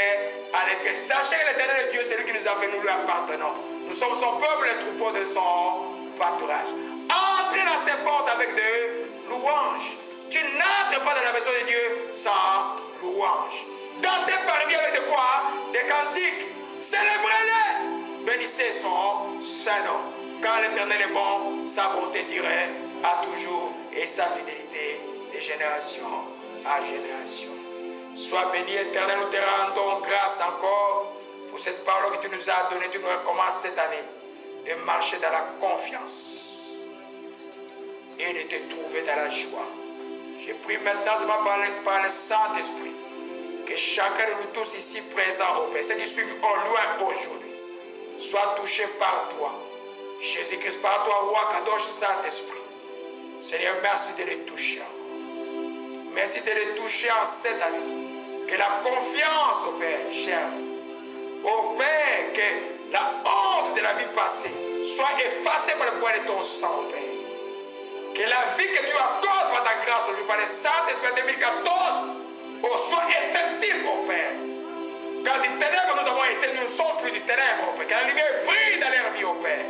A: allégresse. Sachez que l'Éternel est Dieu, c'est lui qui nous a fait, nous lui appartenons. Nous sommes son peuple, les troupeaux de son pâturage. Entrez dans ses portes avec des louanges. Tu n'entres pas dans la maison de Dieu sans louanges. Dansez parmi avec de quoi? Des cantiques. Célébrez-les. Bénissez son Saint-Nom. Car l'Éternel est bon, sa bonté durait à toujours et sa fidélité de génération à génération. Sois béni, Éternel, nous te rendons grâce encore pour cette parole que tu nous as donnée. Tu nous recommences cette année de marcher dans la confiance et de te trouver dans la joie. Je prie maintenant par le Saint-Esprit que chacun de nous tous ici présents au Père, ceux qui suivent au loin aujourd'hui, soient touchés par toi. Jésus-Christ, par toi, Roi Kadosh, Saint-Esprit. Seigneur, merci de les toucher encore. Merci de les toucher en cette année. Que la confiance au Père, cher, au Père, que la honte de la vie passée soit effacée par le pouvoir de ton sang, au Père. Que la vie que tu accordes par ta grâce aujourd'hui, par le Saint-Esprit 2014, soit effective, au Père. Car du ténèbres nous avons été, nous ne sommes plus du ténèbres, au Père. Que la lumière brille dans leur vie, au Père.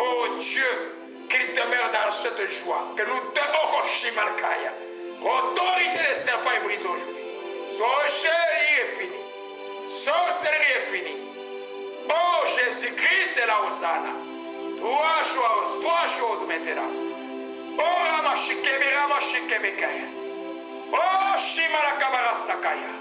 A: Oh Dieu, qu'il demeure dans cette joie. Que nous devons Shimalkaya. L'autorité des serpents est brisée aujourd'hui. Sorcellerie est finie. Sorcellerie est finie. Oh Jésus-Christ est la Hosanna. Trois choses maintenant. Oh Ramashikebe Kaya. Oh Shimalakabara Sakaya.